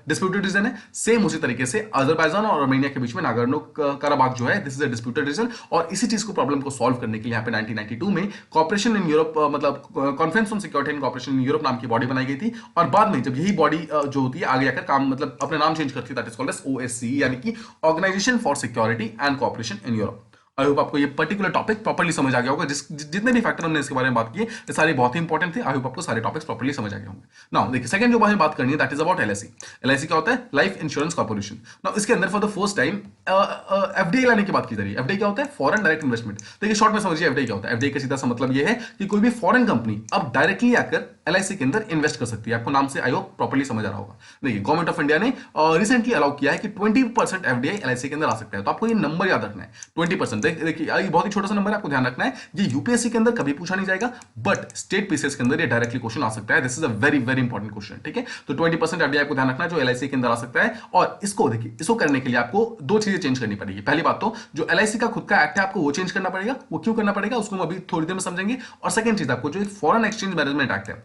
डिस्प्यूटेड रीजन है, सेम उसी तरीके से अजरबैजान और आर्मेनिया के बीच में नागोर्नो कराबाख जो है this is a disputed region. और इसी चीज को प्रॉब्लम को सॉल्व करने के लिए यहाँ पे 1992 में कॉपरेशन इन यूरोप मतलब conference on security and Cooperation in Europe नाम की बॉडी बनाई गई थी, और बाद में जब यही बॉडी जो होती है आगे जाकर काम मतलब अपना नाम चेंज करती है that is called as OSC यानी कि organization for security and cooperation in Europe. I hope आपको ये पर्टिकुलर टॉपिक प्रॉपर्ली समझ आ गया होगा। जितने भी फैक्टर हमने इसके बारे में बात किए ये सारे बहुत ही इंपॉर्टेंट थे। आई होप आपको सारे टॉपिक्स प्रॉपर्ली समझ आ गए होंगे। नाउ देखिए सेकंड जो बात बात करनी है that is about LIC. LIC क्या होता है? Life insurance corporation. नाउ इसके अंदर for the first time FDI लाने की बात की जा रही है। एफडीआई क्या होता है? Foreign direct investment. देखिए शॉर्ट में समझिए एफडीआई क्या होता है। एफडीआई का सीधा सा मतलब ये है कि कोई भी फॉरेन कंपनी अब डायरेक्टली आकर एलआईसी के अंदर इन्वेस्ट कर सकती है। आपको नाम से आई होप प्रॉपर्ली समझ आ रहा होगा। देखिए गवर्नमेंट ऑफ इंडिया ने रिसेंटली अलाउ किया है कि 20% एफडीआई एलआईसी के अंदर आ सकता है। तो आपको ये नंबर याद रखना है 20%। देखिए बहुत ही छोटा सा नंबर है, आपको ध्यान रखना है। ये यूपीएससी के अंदर कभी पूछा नहीं जाएगा, बट स्टेट पीसीएस के अंदर ये डायरेक्टली क्वेश्चन आ सकता है। This is a very very important question, ठीक है। तो 20% एफडीआई को ध्यान रखना है जो एलआईसी के अंदर आ सकता है। और इसको देखिए, इसको करने के लिए आपको दो चीजें चेंज करनी पड़ेगी। पहली बात तो जो एलआईसी का खुद का एक्ट है आपको वो चेंज करना पड़ेगा। वो क्यों करना पड़ेगा उसको हम अभी थोड़ी देर में समझेंगे। और सेकंड चीज आपको जो फॉरेन एक्सचेंज मैनेजमेंट एक्ट है,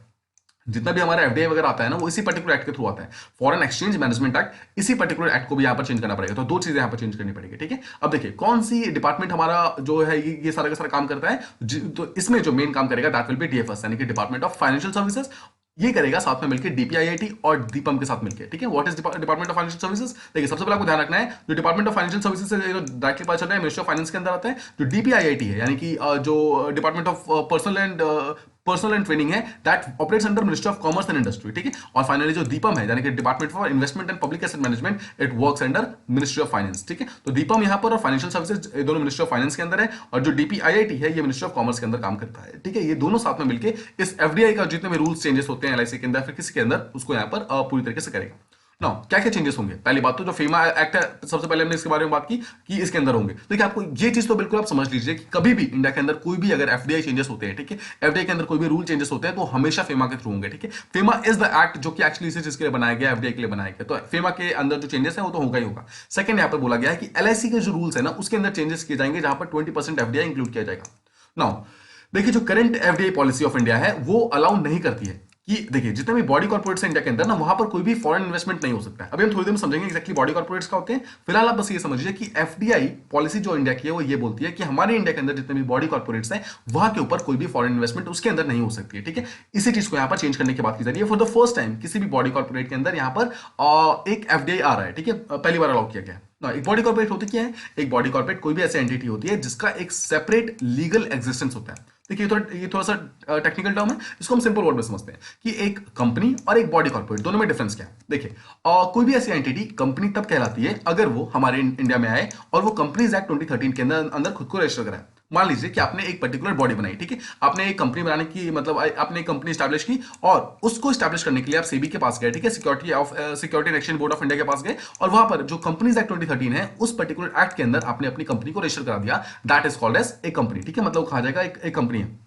जितना भी हमारा एफडीआई वगैरह आता है ना वो इसी पर्टिकुलर एक्ट के थ्रू आता है। फॉरेन एक्सचेंज मैनेजमेंट एक्ट, इसी पर्टिकुलर एक्ट को भी यहां पर चेंज करना पड़ेगा। तो दो चीजें यहां पर चेंज करनी पड़ेगी, ठीक है। अब देखिए कौन सी डिपार्टमेंट हमारा जो है ये सारा का सारा काम करता है। तो इसमें जो मेन काम करेगा दैट विल बी डीएफएस यानी कि डिपार्टमेंट ऑफ फाइनेंशियल सर्विसेज। ये करेगा साथ में मिलकर डीपीआईआईटी और दीपम के साथ मिलकर, ठीक है। What is department of financial services? देखिए सबसे पहले आपको ध्यान रखना है जो डिपार्टमेंट ऑफ फाइनेंशियल सर्विसेज से डायरेक्टली पता चल रहा है मिनिस्ट्री ऑफ फाइनेंस के अंदर आता है। जो डीपीआईआईटी है यानी कि जो department of personnel and training है that operates under ministry of commerce and industry, ठीक है। और फाइनली जो दीपम है यानी कि department for investment and public asset management, it works under ministry of finance, ठीक है। तो दीपम यहाँ पर और फाइनेंशियल सर्विसेज दोनों मिनिस्ट्री ऑफ फाइनेंस के अंदर है, और जो डीपीआईआईटी है ये मिनिस्ट्री ऑफ कॉमर्स के अंदर काम करता है, ठीक है। ये दोनों साथ में मिलकर इस एफडीआई का जितने भी रूल्स चेंजेस होते हैं एलआईसी के अंदर फिर किसी के अंदर उसको यहाँ पर पूरी तरीके से करेगा। ना क्या क्या चेंजेस होंगे? पहली बात तो जो फीमा एक्ट है सबसे पहले हमने इसके बारे में बात की कि इसके अंदर होंगे। देखिए आपको ये चीज तो बिल्कुल आप समझ लीजिए कि कभी भी इंडिया के अंदर कोई भी अगर एफडीआई चेंजेस होते हैं, ठीक है, एफडीआई के अंदर कोई भी रूल चेंजेस होते हैं तो हमेशा फीमा के थ्रू होंगे, ठीक है। फीमा इज द एक्ट जो कि एक्चुअली इसी चीज के लिए बनाया गया, एफडीआई के लिए बनाया गया। तो फीमा के अंदर जो चेंजेस है वो तो होगा ही होगा। सेकंड यहाँ पर बोला गया है कि एलआईसी के जो रूल्स है ना उसके अंदर चेंजेस किए जाएंगे जहां पर 20% एफडीआई इंक्लूड किया जाएगा। नाउ देखिए जो current FDI policy of India है वो अलाउ नहीं करती है कि देखिए जितने भी बॉडी कॉर्पोरेट्स हैं इंडिया के अंदर ना, वहां पर कोई भी फॉरेन इन्वेस्टमेंट नहीं हो सकता है। अभी हम थोड़ी देर में समझेंगे एक्जैक्टली बॉडी कॉर्पोरेट्स का होते हैं। फिलहाल आप बस ये समझिए कि एफडीआई पॉलिसी जो इंडिया की है वो ये बोलती है कि हमारे इंडिया के अंदर जितने भी बॉडी कॉर्पोरेट्स हैं वहां के ऊपर कोई भी फॉरेन इन्वेस्टमेंट उसके अंदर नहीं हो सकती है, ठीक है। इसी चीज को यहाँ पर चेंज करने की बात की जा रही है। फॉर द फर्स्ट टाइम किसी भी बॉडी कॉर्पोरेट के अंदर यहाँ पर एक एफडीआई आ रहा है, ठीक है, पहली बार अलाउ किया गया है। एक बॉडी कॉर्पोरेट होती क्या है? एक बॉडी कॉर्पोरेट कोई भी ऐसी एंटिटी होती है जिसका एक सेपरेट लीगल एग्जिस्टेंस होता है। देखिए ये थोड़ा सा टेक्निकल टर्म है, इसको हम सिंपल वर्ड में समझते हैं कि एक कंपनी और एक बॉडी कॉर्पोरेट दोनों में डिफरेंस क्या है। देखिए कोई भी ऐसी एंटिटी कंपनी तब कहलाती है अगर वो हमारे इंडिया में आए और वो कंपनीज एक्ट 2013 के अंदर खुद को रजिस्टर कराए। मान लीजिए कि आपने एक पर्टिकुलर बॉडी बनाई, ठीक है, आपने एक कंपनी बनाने की मतलब आपने एक कंपनी स्टैब्लिश की और उसको स्टैब्लिश करने के लिए आप सेबी के पास गए, ठीक है, security and exchange board of India के पास गए और वहां पर जो कंपनीज एक्ट 2013 है उस पर्टिकुलर एक्ट के अंदर आपने अपनी कंपनी को रजिस्टर करा दिया। That is called as a company, ठीक है, मतलब कहा जाएगा एक कंपनी है।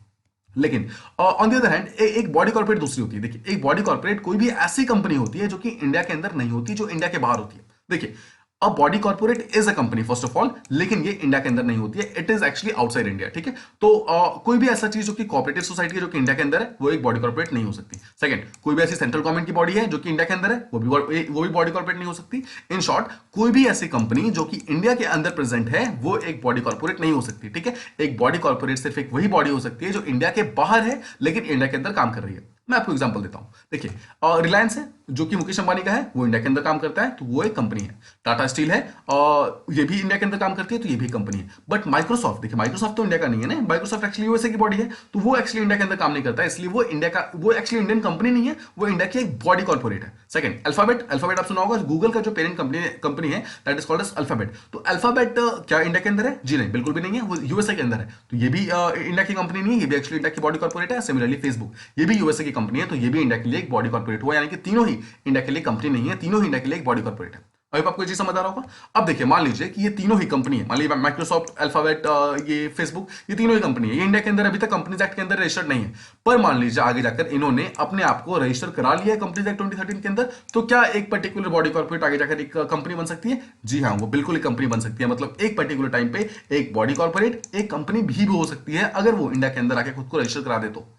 लेकिन ऑन द अदर हैंड एक बॉडी कॉर्पोरेट दूसरी होती है। देखिए एक बॉडी कॉर्पोरेट कोई भी ऐसी कंपनी होती है जो कि इंडिया के अंदर नहीं होती, जो इंडिया के बाहर होती है। देखिए a body corporate is a company first of all, लेकिन ये इंडिया के अंदर नहीं होती है, it is actually outside India, ठीक है। तो कोई भी ऐसा चीज जो कि कोऑपरेटिव सोसाइटी है जो कि इंडिया के अंदर है वो एक बॉडी कॉर्पोरेट नहीं हो सकती। सेकंड, कोई भी ऐसी सेंट्रल गवर्नमेंट की बॉडी है जो कि इंडिया के अंदर है वो भी बॉडी कॉर्पोरेट नहीं हो सकती। इन शॉर्ट कोई भी ऐसी कंपनी जो कि इंडिया के अंदर प्रेजेंट है वो एक बॉडी कॉर्पोरेट नहीं हो सकती, ठीक है। एक बॉडी कॉर्पोरेट सिर्फ एक वही बॉडी हो सकती है जो इंडिया के बाहर है लेकिन इंडिया के अंदर काम कर रही है। मैं आपको एग्जांपल देता हूं। देखिए रिलायंस है जो कि मुकेश अंबानी का है, वो इंडिया के अंदर काम करता है तो वो एक कंपनी है। टाटा स्टील है और ये भी इंडिया के अंदर काम करती है तो ये भी कंपनी है। बट माइक्रोसॉफ्ट, देखिए माइक्रोसॉफ्ट तो इंडिया का नहीं है ना, माइक्रोसॉफ्ट एक्चुअली यूएसए की बॉडी है तो वो एक्चुअली इंडिया के अंदर काम नहीं करता है, इसलिए वो एक्चुअली इंडियन कंपनी नहीं है, वो इंडिया की एक बॉडी कॉर्पोरेट है। सेकंड, अल्फाबेट आप सुना होगा, गूगल का जो पेरेंट कंपनी है that is called as Alphabet. तो अल्फाबेट क्या इंडिया के अंदर है? जी नहीं, बिल्कुल भी नहीं है, वो यूएसए के अंदर है तो ये भी इंडिया की कंपनी नहीं है, ये भी एक्चुअली इंडिया की बॉडी कॉर्पोरेट है। सिमिलरली फेसबुक, ये भी यूएसए की कंपनी है तो ये भी इंडिया के लिए एक बॉडी कॉर्पोरेट हुआ, यानी कि तीनों ही इंडिया के लिए कंपनी नहीं है, तीनों ही इंडिया के लिए एक बॉडी कॉर्पोरेट है। अभी आपको ये चीज समझ आ रहा होगा। अब देखिए मान लीजिए कि ये तीनों ही कंपनी है, मान लीजिए माइक्रोसॉफ्ट, अल्फाबेट, ये फेसबुक, ये तीनों ही कंपनी है, ये इंडिया के अंदर अभी तक कंपनीज एक्ट के अंदर रजिस्टर्ड नहीं है। पर मान लीजिए आगे जाकर इन्होंने अपने आप को रजिस्टर करा लिया है कंपनीज एक्ट 2013 के अंदर, तो क्या एक पर्टिकुलर बॉडी कॉर्पोरेट आगे जाकर एक कंपनी बन सकती है? जी हाँ, वो बिल्कुल एक कंपनी बन सकती है। मतलब एक पर्टिकुलर टाइम पे एक बॉडी कॉर्पोरेट एक कंपनी भी हो सकती है अगर वो इंडिया के अंदर आके खुद को रजिस्टर करा दे तो।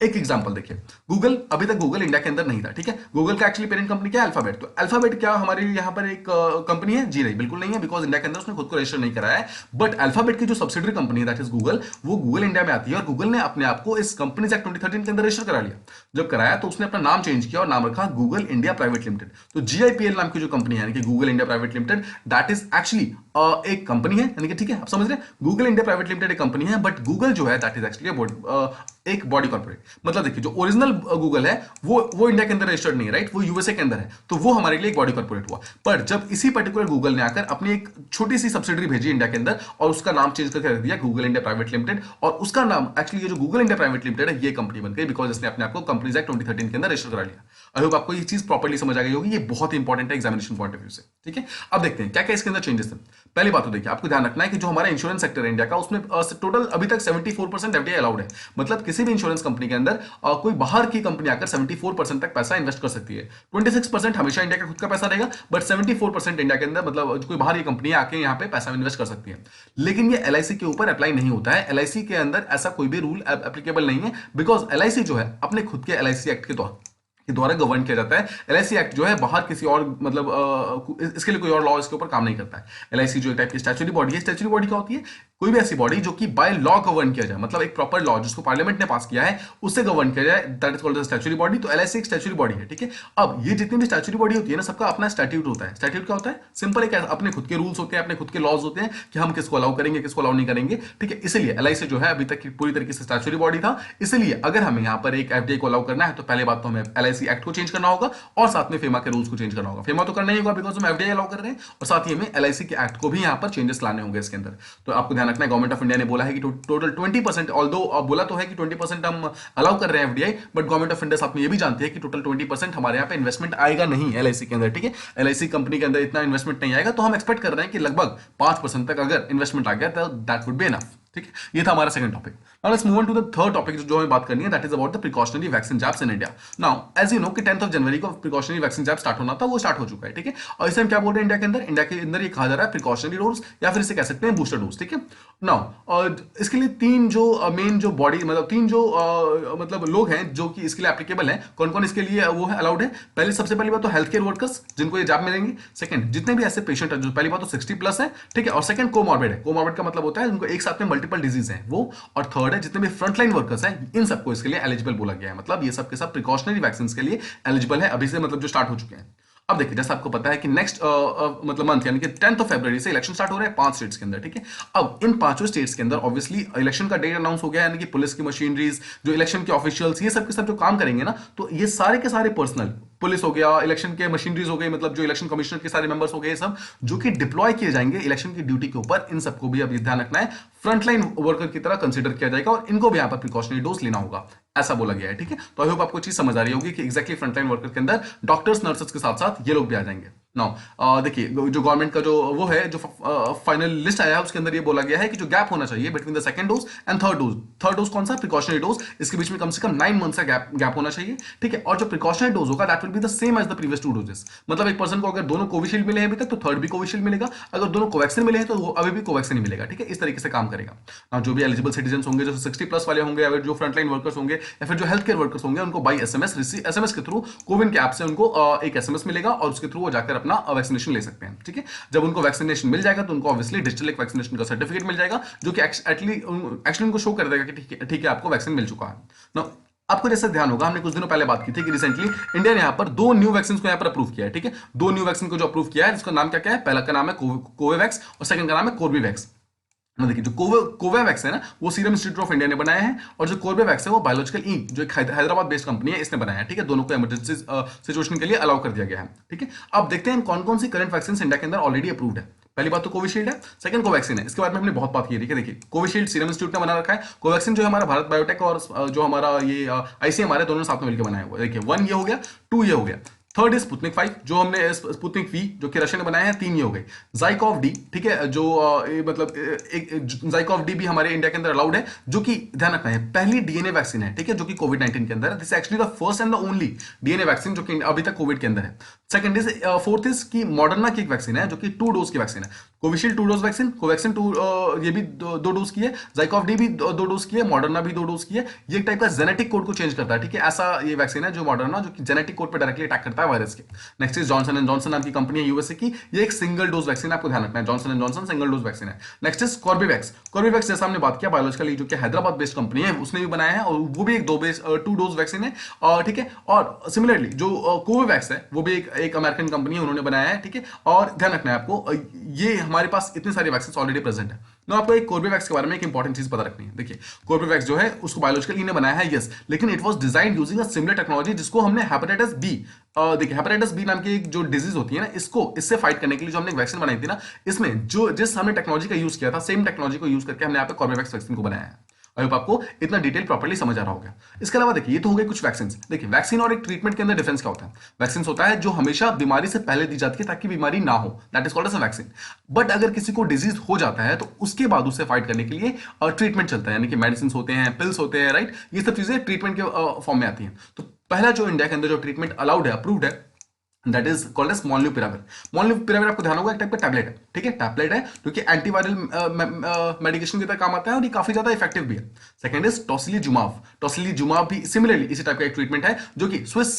एक एग्जांपल देखिए, गूगल, अभी तक गूगल इंडिया के अंदर नहीं था, ठीक है। गूगल का एक्चुअली पेरेंट कंपनी क्या है? अल्फाबेट। तो अल्फाबेट क्या हमारे यहाँ पर एक कंपनी है? जी नहीं, बिल्कुल नहीं है, बिकॉज इंडिया के अंदर उसने खुद को रजिस्टर नहीं कराया है। बट अल्फाबेट की जो सब्सिडरी कंपनी है दैट इज गूगल, वो गूगल इंडिया में आती है और गूगल ने अपने आप को इस कंपनीज एक्ट 2013 के अंदर रजिस्टर करा लिया। जब कराया तो उसने अपना नाम चेंज किया और नाम रखा गूगल इंडिया प्राइवेट लिमिटेड। तो जीआईपीएल नाम की जो कंपनी है यानी कि Google India private limited, that is actually एक कंपनी है, यानी कि ठीक है आप समझ रहे हैं, गूगल इंडिया प्राइवेट लिमिटेड एक कंपनी है, बट गूगल जो है दैट इज एक्चुअली एक बॉडी कॉर्पोरेट। मतलब देखिए जो ओरिजिनल गूगल है वो इंडिया के अंदर रजिस्टर्ड नहीं है, राइट, वो यूएसए के अंदर है, तो वो हमारे लिए एक बॉडी कॉर्पोरेट हुआ। पर जब इसी पर्टिकुलर गूगल ने आकर अपनी एक छोटी सी सब्सिडरी भेजी इंडिया के अंदर और उसका नाम चेंज करके रख दिया गूगल इंडिया प्राइवेट लिमिटेड, और उसका नाम एक्चुअली ये जो गूगल इंडिया प्राइवेट लिमिटेड है ये कंपनी बन गई बिकॉज इसने अपने आप को कंपनीज एक्ट 2013 के अंदर रजिस्टर करा लिया। आई होप आपको ये चीज प्रॉपर्ली समझ आ गई होगी, ये बहुत इंपॉर्टेंट है एग्जामिनेशन पॉइंट ऑफ व्यू से, ठीक है। अब देखते हैं क्या क्या इसके अंदर चेंजेस हैं। पहली बात तो देखिए आपको ध्यान रखना है कि जो हमारा इंश्योरेंस सेक्टर है इंडिया का, उसमें टोटल अभी तक 74% एफडीआई अलाउड है। मतलब किसी भी इंश्योरेंस कंपनी के अंदर कोई बाहर की कंपनी आकर 74% तक पैसा इन्वेस्ट कर सकती है। 26% हमेशा इंडिया का खुद का पैसा रहेगा, बट 74% इंडिया के अंदर मतलब कोई बाहर की कंपनी आके यहाँ पे पैसा इन्वेस्ट कर सकती है। लेकिन ये एलआईसी के ऊपर अप्लाई नहीं होता है, एलआईसी के अंदर ऐसा कोई भी रूल एप्लीकेबल नहीं है, बिकॉज एलआईसी जो है अपने खुद के एलआईसी एक्ट के द्वारा गवर्न किया जाता है। एलआईसी एक्ट जो है बाहर किसी और मतलब इसके लिए कोई और लॉ इसके ऊपर काम नहीं करता है। एलआईसी जो एक टाइप की स्टैच्यूटरी बॉडी है। स्टैच्यूटरी बॉडी क्या होती है? कोई भी ऐसी बॉडी जो कि बाय लॉ गवर्न किया जाए, मतलब एक प्रॉपर लॉ जिसको पार्लियामेंट ने पास किया है उससे गवर्न किया जाए, that is called statutory body. तो एलआईसी एक स्टैच्यूटरी बॉडी है, ठीक है। अब ये जितनी भी स्टैच्यूटरी बॉडी होती है ना, सबका अपना स्टैट्यूट होता है। स्टैट्यूट क्या होता है? सिंपल एक अपने खुद के रूल्स होते हैं, अपने खुद के लॉज होते हैं कि हम किसको अलाउ करेंगे किसको अलाउ नहीं करेंगे, ठीक है। इसलिए एलआईसी जो है अभी तक पूरी तरीके से स्टैच्यूटरी बॉडी था। इसलिए अगर हमें यहाँ पर एक एफडीआई को अलाउ करना है तो पहले बात तो हमें एलआईसी एक्ट को चेंज करना होगा और साथ में फेमा के रूल्स को चेंज करना होगा। फेमा तो करना ही होगा बिकॉज हम एफडीआई अलाउ कर रहे हैं, और साथ ही हमें एलआईसी के एक्ट को भी यहाँ पर चेंजेस लाने होंगे इसके अंदर। तो आपको ध्यान रखना है गवर्नमेंट ऑफ इंडिया ने बोला है कि टोटल 20%, ऑल्दो बोला तो है कि 20% हम अलाउ कर रहे हैं FDI, but government of India साथ में ये भी जानती है कि टोटल 20% हमारे यहाँ पे इन्वेस्टमेंट आएगा नहीं एलआईसी के अंदर, ठीक है। एलआईसी कंपनी के अंदर इतना इन्वेस्टमेंट नहीं आएगा, तो हम एक्सपेक्ट कर रहे हैं कि लगभग 5% तक अगर इन्वेस्टमेंट आ गया तो दैट वुड बी एनफ। ठीक है, ये था हमारा second topic. Now let's move on to the third topic जो हमें बात करनी है, that is about the precautionary vaccine jabs in India. Now as you know कि 10th जनवरी को प्रिकॉशनरी वैक्सीन जैब स्टार्ट होना था, वो स्टार्ट हो चुका है। ठीक है, और इसे हम क्या बोल रहे हैं इंडिया के अंदर ये कहा जा रहा है प्रिकॉशनरी डोज, या फिर इसे कह सकते हैं बूस्टर डोज। ठीक है, नाउ इसके लिए तीन जो मेन जो बॉडी मतलब तीन जो मतलब लोग हैं जो कि इसके लिए एप्लीकेबल हैं। कौन कौन इसके लिए वो है अलाउड है? पहले सबसे पहली बात तो हेल्थ केयर वर्कर्स जिनको ये जॉब मिलेंगे। सेकंड, जितने भी ऐसे पेशेंट हैं जो पहली बात तो 60+ है। ठीक है, और सेकंड कोमॉर्बिड है। कोमॉर्बिड का मतलब होता है उनको एक साथ में मल्टीपल डिजीज है वो। और थर्ड है जितने भी फ्रंटलाइन वर्कर्स हैं, इन सबको इसके लिए एलिजिबल बोला गया है। मतलब ये सब के सब प्रिकॉशनरी वैक्सीन के लिए एलिजिबल है अभी से, मतलब जो स्टार्ट हो चुके हैं। अब देखिए, जैसा आपको पता है कि नेक्स्ट मतलब मंथ यानी कि 10th फरवरी से इलेक्शन स्टार्ट हो रहा है 5 स्टेट्स के अंदर। ठीक है, अब इन पांचों स्टेट्स के अंदर ऑब्वियसली इलेक्शन का डेट अनाउंस हो गया, यानी कि पुलिस की मशीनरीज, जो इलेक्शन के ऑफिशियल्स, ये सब के सब जो काम करेंगे ना, तो ये सारे के सारे पर्सनल, पुलिस हो गया, इलेक्शन के मशीनरीज हो गई, मतलब जो इलेक्शन कमिश्नर के सारे मेंबर्स हो गए, सब जो कि डिप्लॉय किए जाएंगे इलेक्शन की ड्यूटी के ऊपर, इन सबको भी अब ये ध्यान रखना है, फ्रंटलाइन वर्कर की तरह कंसीडर किया जाएगा और इनको भी यहां पर प्रिकॉशनरी डोज लेना होगा, ऐसा बोला गया है। ठीक है, तो आई होप आपको चीज समझ आ रही होगी कि एक्जैक्टली फ्रंटलाइन वर्कर के अंदर डॉक्टर्स, नर्सेस के साथ साथ ये लोग भी आ जाएंगे। नाउ देखिए, जो गवर्नमेंट का जो वो है, जो फाइनल लिस्ट आया है, उसके अंदर ये बोला गया है कि जो गैप होना चाहिए between the second dose and third dose. Third dose कौन सा? Precautionary dose. इसके बीच में कम से कम 9 मंथ्स का गैप होना चाहिए। ठीक है, और जो प्रिकॉशनरी डोज होगा that will be the same as the previous 2 doses. मतलब एक पर्सन को अगर दोनों कोविशील्ड मिले हैं अभी तक, तो थर्ड भी कोविशील्ड मिलेगा। अगर दोनों कोवैक्सीन मिले हैं तो वो अभी भी कोवैक्सीन ही मिलेगा। ठीक है, इस तरीके से काम करेगा। Now, जो भी एलिजिबल सिटीजन होंगे, जो 60+ वाले होंगे, या जो फ्रंटलाइन वर्कर्स होंगे, या फिर जो हेल्थ केयर वर्कर्स होंगे, उनको बाई एसएमएस के थ्रू कोविन के ऐप से उनको एक एसएमएस मिलेगा और उसके थ्रू वो जाकर अपना वैक्सीनेशन ले सकते हैं। ठीक है, जब उनको वैक्सीनेशन मिल जाएगा तो उनको ऑब्वियसली डिजिटल एक वैक्सीनेशन का सर्टिफिकेट मिल जाएगा, जो कि एक्चुअली उनको शो कर देगा कि ठीक है आपको वैक्सीन मिल चुका है। Now, आपको जैसे ध्यान होगा, हमने कुछ दिनों पहले बात की थी कि रिसेंटली इंडिया ने यहाँ पर 2 न्यू वैक्सीन को यहाँ पर अप्रूव किया है। ठीक है, 2 न्यू वैक्सीन को जो अप्रूव किया है, उसका नाम क्या क्या है? पहला का नाम है कोवेवैक्स और सेकंड का नाम है कोर्बीवैक्स। देखिए, जो कोवैक्स है ना, वो सीरम इंस्टीट्यूट ऑफ इंडिया ने बनाया है, और जो कोर्बेवैक्स है वो बायोलॉजिकल इंक, जो एक हैदराबाद बेस्ड कंपनी है, इसने बनाया है। ठीक है, दोनों को इमरजेंसी सिचुएशन के लिए अलाउ कर दिया गया है। ठीक है, अब देखते हैं कौन कौन सी करंट वैक्सीन इंडिया के अंदर ऑलरेडी अप्रूव्ड है। पहली बात तो कोविशील्ड है, सेकंड कोवैक्सीन है। इसके बारे में हमने बहुत बात की है। ठीक है, देखिए, कोविशील्ड सीरम इंस्टीट्यूट ने बना रखा है, कोवैक्सीन जो है हमारा भारत बायोटेक और जो हमारा ये आईसीएमआर है, दोनों साथ में मिलकर बनाया हुआ है। देखिए, 1 ये हो गया, 2 ये हो गया, थर्ड इज स्पुतनिक 5 जो हमने स्पुतनिक वी जो कि रशिया ने बनाया है, 3 ये हो गई। जाइकोव डी, ठीक है, जो मतलब जाइकोव डी भी हमारे इंडिया के अंदर अलाउड है, जो कि ध्यान रखना है पहली डीएनए वैक्सीन है। ठीक है, जो कि कोविड-19 के अंदर है। This actually the first and the only DNA vaccine जो कि अभी तक कोविड के अंदर है। सेकंड इज फोर्थ इज की मॉडर्ना की एक वैक्सीन है, जो कि 2 डोज की वैक्सीन है। कोविशील्ड 2 डोज वैक्सीन, कोवैक्सीन 2 ये भी 2 डोज की है, जाइकोव डी भी 2 डोज की है, मॉडर्ना भी 2 डोज की है। ये एक टाइप का जेनेटिक कोड को चेंज करता है। ठीक है, ऐसा ये वैक्सीन है जो मॉडर्ना, जो कि जेनेटिक कोड पे डायरेक्टली अटैक करता है वायरस के। Next is Johnson and Johnson नाम की कंपनी है यूएसए की, ये एक सिंगल डोज वैक्सीन है, आपको ध्यान रखना है, Johnson and Johnson single dose vaccine है। Next is Corbevax. कॉर्बेवैक्स जैसा हमने बात किया बायोलॉजिकली, जो कि हैदराबाद बेस्ड कंपनी है, उसने भी बनाया है, और वो भी एक 2 डोज वैक्सीन है। ठीक है, और सिमिलरली जो कोवैक्स है वो भी एक अमेरिकन कंपनी है, उन्होंने बनाया है। ठीक है, और ध्यान रखना है आपको, ये हमारे पास इतने सारे वैक्सीन ऑलरेडी प्रेजेंट है। ना आपको एक कोर्बेवैक्स के बारे में एक इंपॉर्टेंट चीज पता रखनी है। देखिए, कोर्बेवैक्स जो है उसको बायोलॉजिकल ने बनाया है, यस, लेकिन it was designed using a similar technology जिसको हमने हेपेटाइटिस बी, देखिए हेपेटाइटिस बी नाम की एक जो डिजीज होती है ना, इससे फाइट करने के लिए जो हमने एक वैक्सीन बनाई थी ना, इसमें जिस हमने टेक्नोलॉजी का यूज किया था, सेम टेक्नोलॉजी को यूज करके हमने यहाँ पे कोर्बेवैक्स वैक्सीन को बनाया है। आई होप आपको इतना डिटेल प्रॉपर्ली समझ आ रहा होगा। इसके अलावा देखिए, ये तो हो गए कुछ वैक्सीन। देखिए, वैक्सीन और एक ट्रीटमेंट के अंदर डिफरेंस क्या होता है? वैक्सीन होता है जो हमेशा बीमारी से पहले दी जाती है ताकि बीमारी ना हो, that is called as a vaccine. But अगर किसी को डिजीज हो जाता है तो उसके बाद उससे फाइट करने के लिए ट्रीटमेंट चलता है, यानी कि मेडिसिन होते हैं, पिल्स होते हैं, राइट, ये सब चीजें ट्रीटमेंट के फॉर्म में आती हैं। तो पहला जो इंडिया के अंदर जो ट्रीटमेंट अलाउड है, अप्रूव्ड है, दैट इज कॉल्ड एज मॉल्नुपिराविर। मॉल्नुपिराविर आपको ध्यान होगा एक टाइप का टैबलेट है। ठीक है, टैबलेट है जो कि एंटीवायरल मेडिकेशन की तरह काम आता है और ये काफी ज्यादा इफेक्टिव भी है। Second is टोसिलीजुमाब। टोसिलीजुमाब भी सिमिलरली इसी टाइप का एक ट्रीटमेंट है, जो कि स्विस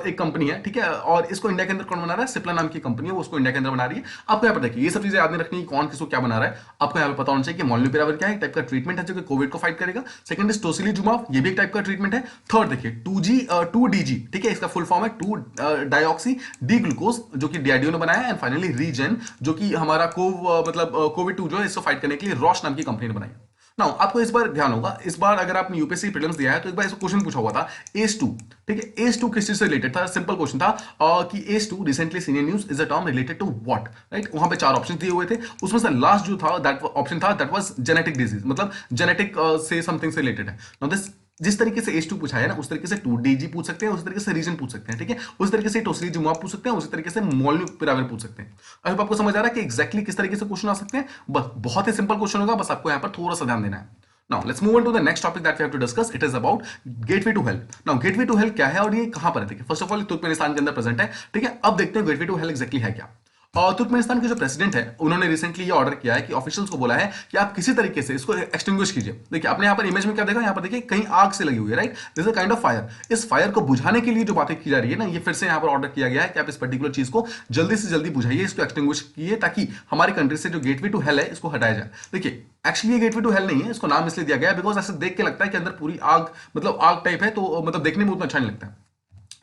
एक कंपनी है। ठीक है, और इसको इंडिया के अंदर कौन बना रहा है? सिप्ला नाम की कंपनी है, वो उसको इंडिया के अंदर बना रही है। आपको यहाँ पर देखिए, ये सब चीजें याद नहीं रखनी, कौन किसको क्या बना रहा है, आपको यहाँ पे पता होना चाहिए कि मॉल्नुपिराविर क्या है, एक टाइप का ट्रीटमेंट है जो कि कोविड को फाइट करेगा। सेकंड इज टोसिलीजुमाब, ये भी एक टाइप का ट्रीटमेंट है। थर्ड देखिए 2DG, ठीक है, इसका फुल फॉर्म है 2 डी ग्लूकोज, जो कि डीआरडीओ ने बनाया है। एंड फाइनली रीजन, जो कि हमारा कोविड-2 जो है इसको फाइट करने के लिए रॉश नाम की कंपनी ने बनाई है। नाउ आपको इस बार ध्यान होगा, इस बार अगर आपने यूपीएससी प्रीलिम्स दिया है तो एक बार इसको क्वेश्चन पूछा हुआ था एज 2। ठीक है, एज 2 किस चीज से रिलेटेड था? सिंपल क्वेश्चन था कि as 2 recently seen in news is a term related to what, right. वहां पे 4 ऑप्शन दिए हुए थे, उसमें से लास्ट जो था दैट ऑप्शन था दैट वाज जेनेटिक डिजीज, मतलब जेनेटिक से समथिंग से रिलेटेड है। नाउ दिस जिस तरीके से H2 पूछा है ना, उस तरीके से 2DG पूछ सकते हैं, उस तरीके से रीजन पूछ सकते हैं, ठीक है। उस तरीके से टोसिलिजुमाब पूछ सकते हैं, उसी तरीके से मोलनुपिराविर पूछ सकते हैं। अब आपको समझ आ रहा है कि एग्जैक्टली किस तरीके से क्वेश्चन आ सकते हैं। बस बहुत ही सिंपल क्वेश्चन होगा, बस आपको यहाँ पर थोड़ा सा ध्यान देना है। Now let's move on to the next topic that we have to discuss. It is about gateway to hell. Now gateway to hell क्या है और ये कहां पर है? देखिए, फर्स्ट ऑफ ऑल तुर्कमेनिस्तान के अंदर प्रेजेंट है, ठीक है। अब देखते हैं गेटवे टू हेल एग्जैक्टली है क्या। और तुर्कमेनिस्तान के जो प्रेसिडेंट है, उन्होंने रिसेंटली ये ऑर्डर किया है कि ऑफिशियल्स को बोला है कि आप किसी तरीके से इसको एक्सटिंग्विश कीजिए। देखिए, आपने यहाँ पर इमेज में क्या देखा, यहाँ पर देखिए कहीं आग से लगी हुई है, right. This is kind of fire. इस फायर को बुझाने के लिए जो बातें की जा रही है ना, ये फिर से यहाँ पर ऑर्डर किया गया है कि आप इस पर्टिकुलर चीज को जल्दी से जल्दी बुझाइए, इसको एक्सटिंग्विश कीजिए, ताकि हमारी कंट्री से जो गेटवे टू हेल है इसको हटाया जाए। देखिए, एक्चुअली ये गेटवे टू हेल नहीं है, इसको नाम इसलिए दिया गया है बिकॉज ऐसे देख के लगता है कि अंदर पूरी आग, मतलब आग टाइप है, तो मतलब देखने में उतना अच्छा नहीं लगता है।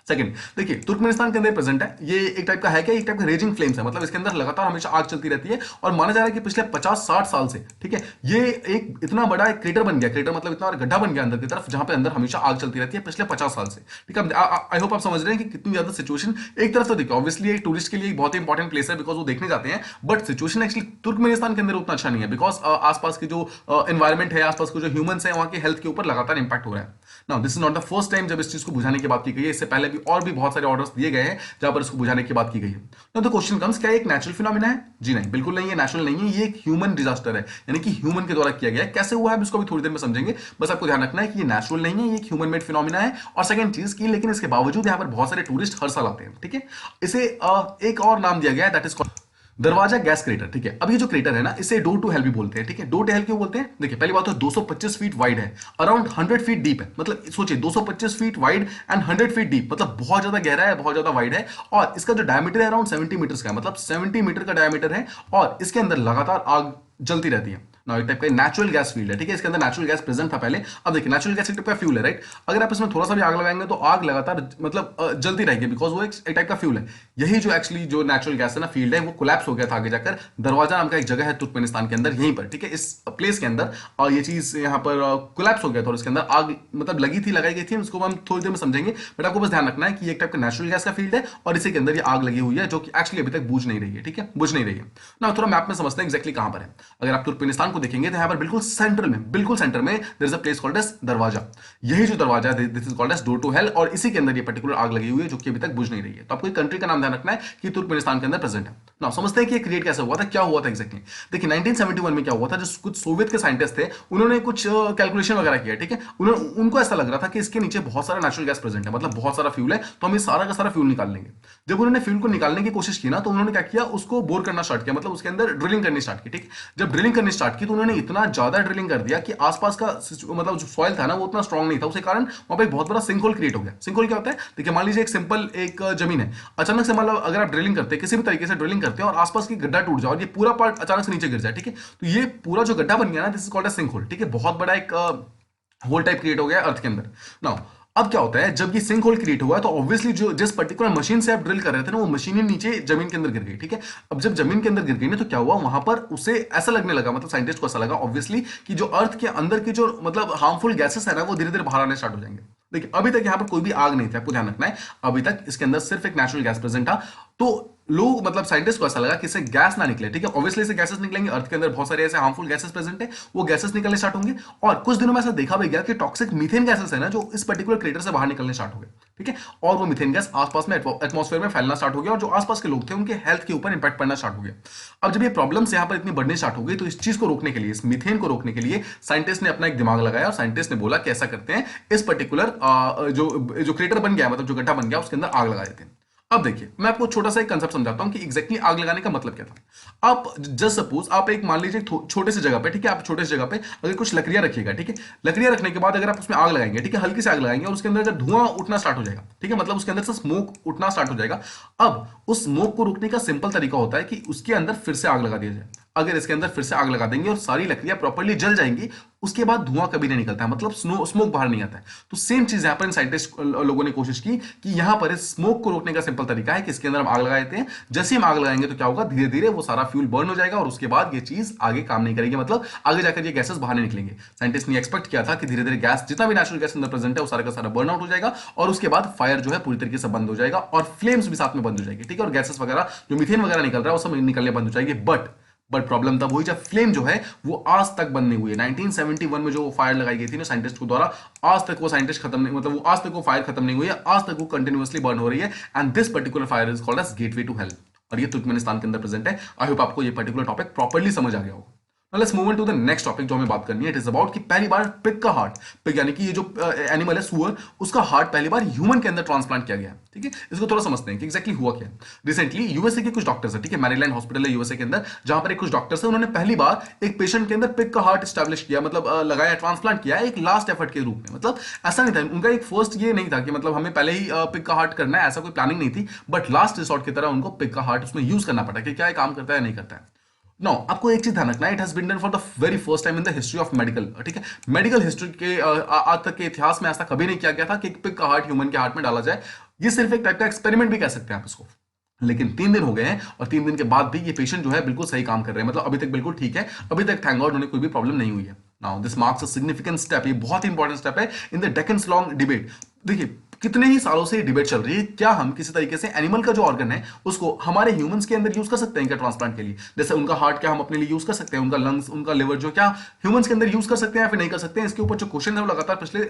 सेकंड, देखिए तुर्कमेनिस्तान के अंदर प्रेजेंट है, ये एक टाइप का है क्या, एक टाइप का रेजिंग फ्लेम्स है, मतलब इसके अंदर लगातार हमेशा आग चलती रहती है। और माना जा रहा है कि पिछले 50-60 साल से, ठीक है, ये एक इतना बड़ा एक क्रेटर बन गया, क्रेटर मतलब इतना बड़ा गड्ढा बन गया अंदर की तरफ, जहां पे अंदर हमेशा आग चलती रहती है पिछले 50 साल से, ठीक है। आई होप आप समझ रहे हैं कि कितनी ज्यादा सिचुएशन, एक तरफ से देखिए ऑब्वियसली एक टूरिस्ट के लिए एक बहुत ही इंपॉर्टेंट प्लेस है बिकॉज वो देखने जाते हैं, बट सिचुएशन एक्चुअली तुर्कमेनिस्तान के अंदर उतना अच्छा नहीं है बिकॉज आसपास की जो एनवायरमेंट है, आसपास के जो ह्यूमंस है, वहां के हेल्थ के ऊपर लगातार इंपैक्ट हो रहा है। Now this is not the first time जब इस चीज को बुझाने की बात की गई है, इससे पहले भी और भी बहुत सारे ऑर्डर्स दिए गए हैं जहां पर इसको बुझाने की बात की गई है। नाउ द क्वेश्चन कम्स, क्या एक नेचुरल फिनोमेना है? जी नहीं, बिल्कुल नहीं है, नेचुरल नहीं है, ये एक ह्यूमन डिजास्टर है, यानी कि ह्यूमन के द्वारा किया गया है। कैसे हुआ है इसको भी थोड़ी देर में समझेंगे, बस आपको ध्यान रखना है कि ये नेचुरल नहीं है, ये एक ह्यूमन मेड फिनोमेना है। और सेकंड चीज की, लेकिन इसके बावजूद यहाँ पर बहुत सारे टूरिस्ट हर साल आते हैं, ठीक है। इसे एक और नाम दिया गया है, दैट इज दरवाजा गैस क्रेटर, ठीक है। अब ये जो क्रेटर है ना, इसे डोर टू हेल भी बोलते हैं, ठीक है। डोर टू हेल क्यों बोलते हैं? देखिए, पहली बात तो 225 फीट वाइड है, अराउंड 100 फीट डीप है, मतलब सोचिए 225 feet wide and 100 feet deep, मतलब बहुत ज्यादा गहरा है, बहुत ज्यादा वाइड है। और इसका जो डायमीटर है अराउंड 70 मीटर का है, मतलब 70 मीटर का डायमीटर है। और इसके अंदर लगातार आग जलती रहती है। नाउ एक टाइप का नेचुरल गैस फील्ड है, ठीक है। इसके अंदर नेचुरल गैस प्रेजेंट था पहले। अब देखिए, नेचुरल गैस एक टाइप का फ्यूल है, राइट। अगर आप इसमें थोड़ा सा भी आग लगाएंगे तो आग लगातार मतलब जलती रहेगी बिकॉज वो एक टाइप का फ्यूल है। यही जो एक्चुअली जो नेचुरल गैस है ना, फील्ड है, वो कोलैप्स हो गया था आगे जाकर। दरवाजा नाम का एक जगह है तुर्कमेनिस्तान के अंदर, यहीं पर, ठीक है, इस प्लेस के अंदर। और ये चीज यहाँ पर कोलैप्स हो गया था और इसके अंदर आग मतलब लगी थी, लगाई गई थी, उसको हम थोड़ी देर में समझेंगे। बट आपको बस ध्यान रखना है कि एक टाइप का नेचुरल गैस का फील्ड है और इसी के अंदर ये आग लगी हुई है, जो कि एक्चुअली अभी तक बुझ नहीं रही है, ठीक है, बुझ नहीं रही है ना। थोड़ा मैप में समझते हैं एक्जैक्टली कहां पर है। अगर आप तुर्कमेनिस्तान को देखेंगे तो यहाँ पर बिल्कुल सेंटर में, बिल्कुल सेंटर में there is a place called as दरवाजा। यही जो दरवाजा है, this is called as door to hell, और इसी के अंदर ये पर्टिकुलर आग लगी हुई है जो कि अभी तक बुझ नहीं रही है। तो आपको एक कंट्री का नाम ध्यान रखना है कि तुर्कमेनिस्तान के अंदर प्रेजेंट है। नाउ समझते हैं कि ये क्रिएट कैसे हुआ था, क्या हुआ था एक्जैक्टली। देखिए 1971 में क्या हुआ था, जो कुछ सोवियत के साइंटिस्ट थे, उन्होंने कुछ कैलकुलेशन वगैरह किया, ठीक है। उनको ऐसा लग रहा था कि इसके नीचे बहुत सारा नेचुरल गैस प्रेजेंट है, मतलब बहुत सारा फ्यूल है, तो हम ये सारा का सारा फ्यूल निकाल लेंगे। जब उन्होंने फ्यूल को निकालने की कोशिश की ना, तो उन्होंने क्या किया, उसको बोर करना स्टार्ट किया, मतलब उसके अंदर ड्रिलिंग करनी स्टार्ट की, ठीक। जब ड्रिलिंग करनी स्टार्ट की तो उन्होंने इतना ज्यादा ड्रिलिंग कर दिया कि आसपास का मतलब जो सॉइल था ना, वो उतना स्ट्रांग नहीं था, उसके कारण वहां पर एक बहुत बड़ा सिंक होल क्रिएट हो गया। सिंक होल क्या होता है? देखिए, मान लीजिए एक सिंपल एक जमीन है, अचानक से मतलब अगर आप ड्रिलिंग करते हैं, किसी भी तरीके से ड्रिलिंग करते हैं और आसपास की गड्ढा टूट जाए और ये पूरा पार्ट अचानक से नीचे गिर जाए, ठीक है, तो ये पूरा जो गड्ढा बन गया ना, this is called a sinkhole, ठीक है। बहुत बड़ा एक होल टाइप क्रिएट हो गया अर्थ के अंदर। नाउ अब क्या होता है, जब ये सिंक होल क्रिएट हुआ तो ऑब्वियसली जो जिस पर्टिकुलर मशीन से आप ड्रिल कर रहे थे ना, वो मशीन ही नीचे जमीन के अंदर गिर गई, ठीक है। अब जब जमीन के अंदर गिर गई ना, तो क्या हुआ, वहां पर उसे ऐसा लगने लगा, मतलब साइंटिस्ट को ऐसा लगा ऑब्वियसली, कि जो अर्थ के अंदर की जो मतलब हार्मफुल गैसेस है ना, वो धीरे धीरे बाहर आने स्टार्ट हो जाएंगे। देखिए, अभी तक यहाँ पर कोई भी आग नहीं थी, आपको ध्यान रखना है, अभी तक इसके अंदर सिर्फ एक नेचुरल गैस प्रेजेंट था। तो लोग मतलब साइंटिस्ट को ऐसा लगा कि इससे गैस ना निकले, ठीक है। ऑब्वियसली इससे गैसेस निकलेंगे, अर्थ के अंदर बहुत सारे ऐसे हार्मफुल गैसेस प्रेजेंट है, वो गैसेस निकलने स्टार्ट होंगे। और कुछ दिनों में ऐसा देखा भी गया कि टॉक्सिक मीथेन गैसेस है ना, जो इस पर्टिकुलर क्रेटर से बाहर निकलने स्टार्ट हो गए, ठीक है। और वो मीथेन गैस आसपास में एटमॉस्फेयर में फैलना स्टार्ट हो गया और जो आसपास के लोग थे उनके हेल्थ के ऊपर इंपैक्ट पड़ना स्टार्ट हो गया। अब जब ये प्रॉब्लम्स यहाँ पर इतनी बढ़नी स्टार्ट हो गई, तो इस चीज को रोकने के लिए, इस मीथेन को रोकने के लिए साइंटिस्ट ने अपना एक दिमाग लगाया और साइंटिस्ट ने बोला कि ऐसा करते हैं, इस पर्टिकुलर जो क्रेटर बन गया, मतलब जो गड्ढा बन गया, उसके अंदर आग लगा देते हैं। अब देखिए, मैं आपको छोटा सा एक कंसेप्ट समझाता हूं कि एग्जैक्टली आग लगाने का मतलब क्या था। आप जस्ट सपोज आप एक मान लीजिए छोटे से जगह पे, ठीक है, आप छोटे से जगह पे अगर कुछ लकड़ियां रखिएगा, ठीक है। लकड़ियां रखने के बाद अगर आप उसमें आग लगाएंगे, ठीक है, हल्की से आग लगाएंगे और उसके अंदर जब धुआं उठना स्टार्ट हो जाएगा, ठीक है, मतलब उसके अंदर से स्मोक उठना स्टार्ट हो जाएगा। अब उस स्मोक को रोकने का सिंपल तरीका होता है कि उसके अंदर फिर से आग लगा दिया जाए। अगर इसके अंदर फिर से आग लगा देंगे और सारी लकड़ियां प्रॉपर्ली जल जाएंगी, उसके बाद धुआं कभी नहीं निकलता है, मतलब स्मोक बाहर नहीं आता है। तो सेम चीज यहां पर साइंटिस्ट लोगों ने कोशिश की कि यहां पर इस स्मोक को रोकने का सिंपल तरीका है कि इसके अंदर हम आग लगा देते हैं। जैसे हम आग लगाएंगे तो क्या होगा, धीरे धीरे वो सारा फ्यूल बर्न हो जाएगा और उसके बाद ये चीज आगे काम नहीं करेगी, मतलब आगे जाकर ये गैसेस बाहर नहीं निकलेंगे। साइंटिस्ट ने एक्सपेक्ट किया था कि धीरे धीरे गैस, जितना भी नेचुरल गैस अंदर प्रेजेंट है, वो सारा का सारा बर्न आउट हो जाएगा और उसके बाद फायर जो है पूरी तरीके से बंद हो जाएगा और फ्लेम्स भी साथ में बंद हो जाएगी, ठीक है, और गैसेस वगैरह जो मीथेन वगैरह निकल रहा है वो सब निकलने बंद हो जाएगी। बट बट प्रॉब्लम तब हुई जब फ्लेम जो है वो आज तक बंद नहीं हुई है। 1971 में जो फायर लगाई गई थी ना साइंटिस्ट के द्वारा, आज तक वो साइंटिस्ट खत्म नहीं, मतलब वो आज तक वो फायर खत्म नहीं हुई है, आज तक वो कंटिन्यूअसली बर्न हो रही है। And this particular fire is called as gateway to hell, और ये तुर्कमेनिस्तान के अंदर प्रेजेंट है। आई होप आपको ये पर्टिकुलर टॉपिक प्रॉपर्ली समझ आ गया होगा। Let's move on to the next topic जो हमें बात करनी है। इट इज अबाउट कि पहली बार पिग का हार्ट, पिग यानी कि ये जो एनिमल है सुअर, उसका हार्ट पहली बार ह्यूमन के अंदर ट्रांसप्लांट किया गया। ठीक है, इसको थोड़ा समझते हैं कि एग्जैक्टली हुआ क्या। रिसेंटली यूएसए के कुछ डॉक्टर्स है, ठीक है, मैरीलैंड हॉस्पिटल है यूएसए के अंदर, जहां पर एक कुछ डॉक्टर्स है, उन्होंने पहली बार एक पेशेंट के अंदर पिग का हार्ट स्टैब्लिश किया, मतलब लगाया, ट्रांसप्लांट किया एक लास्ट एफर्ट के रूप में। मतलब ऐसा नहीं था उनका एक फर्स्ट ये नहीं था कि मतलब हमें पहले ही पिग का हार्ट करना है, ऐसा कोई प्लानिंग नहीं थी, बट लास्ट रिसोर्ट की तरह उनको पिग का हार्ट उसमें यूज करना पड़ा कि क्या ये काम करता है नहीं करता है। नो, आपको एक चीज ध्यान रखना है, it has been done for the very first time in the history of medical. ठीक है, मेडिकल हिस्ट्री के आज तक के इतिहास में ऐसा कभी नहीं किया गया था कि एक पिग का हार्ट ह्यूमन के हार्ट में डाला जाए। ये सिर्फ एक टाइप का एक्सपेरिमेंट भी कह सकते हैं आप इसको। लेकिन 3 दिन हो गए हैं और 3 दिन के बाद भी ये पेशेंट जो है बिल्कुल सही काम कर रहे हैं, मतलब अभी तक बिल्कुल ठीक है, अभी तक थैंक गॉड उन्हें कोई भी प्रॉब्लम नहीं हुई है। Now this marks a significant step, ये बहुत इंपॉर्टेंट स्टेप है in the decades long debate. देखिए कितने ही सालों से डिबेट चल रही है, क्या हम किसी तरीके से एनिमल का जो ऑर्गन है उसको हमारे ह्यूमंस के अंदर यूज कर सकते हैं क्या ट्रांसप्लांट के लिए। जैसे उनका हार्ट क्या हम अपने लिए यूज कर सकते हैं, उनका लंग्स, उनका लिवर जो क्या ह्यूमंस के अंदर यूज कर सकते हैं या फिर नहीं कर सकते हैं। इसके ऊपर जो क्वेश्चन है वो लगातार पिछले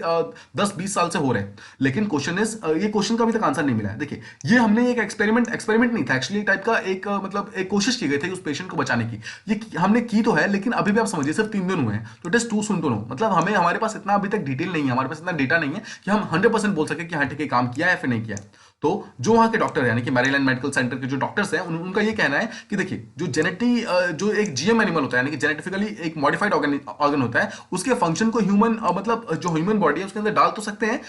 10-20 साल से हो रहे हैं, लेकिन क्वेश्चन इज ये क्वेश्चन का अभी तक आंसर नहीं मिला है। देखिए ये हमने एक एक्सपेरिमेंट नहीं था एक्चुअली, टाइप का एक मतलब एक कोशिश की गई थी उस पेशेंट को बचाने की, ये हमने की तो है, लेकिन अभी भी आप समझिए सिर्फ 3 दिन हुए हैं, तो it is too soon to know. मतलब हमारे पास इतना अभी तक डिटेल नहीं है, हमारे पास इतना डेटा नहीं है कि हम 100% बोल सके कि हाँ ठीक है काम किया है फिर नहीं किया। तो जो वहां के डॉक्टर यानी कि मैरीलैंड मेडिकल सेंटर के जो डॉक्टर्स हैं उनका ये कहना है कि देखिए जो जो एक जीएम एनिमल होता है यानी कि जेनेटिकली एक मॉडिफाइड ऑर्गन होता है, उसके फंक्शन को ह्यूमन मतलब जो ह्यूमन बॉडी है उसके अंदर डाल तो सकते हैं,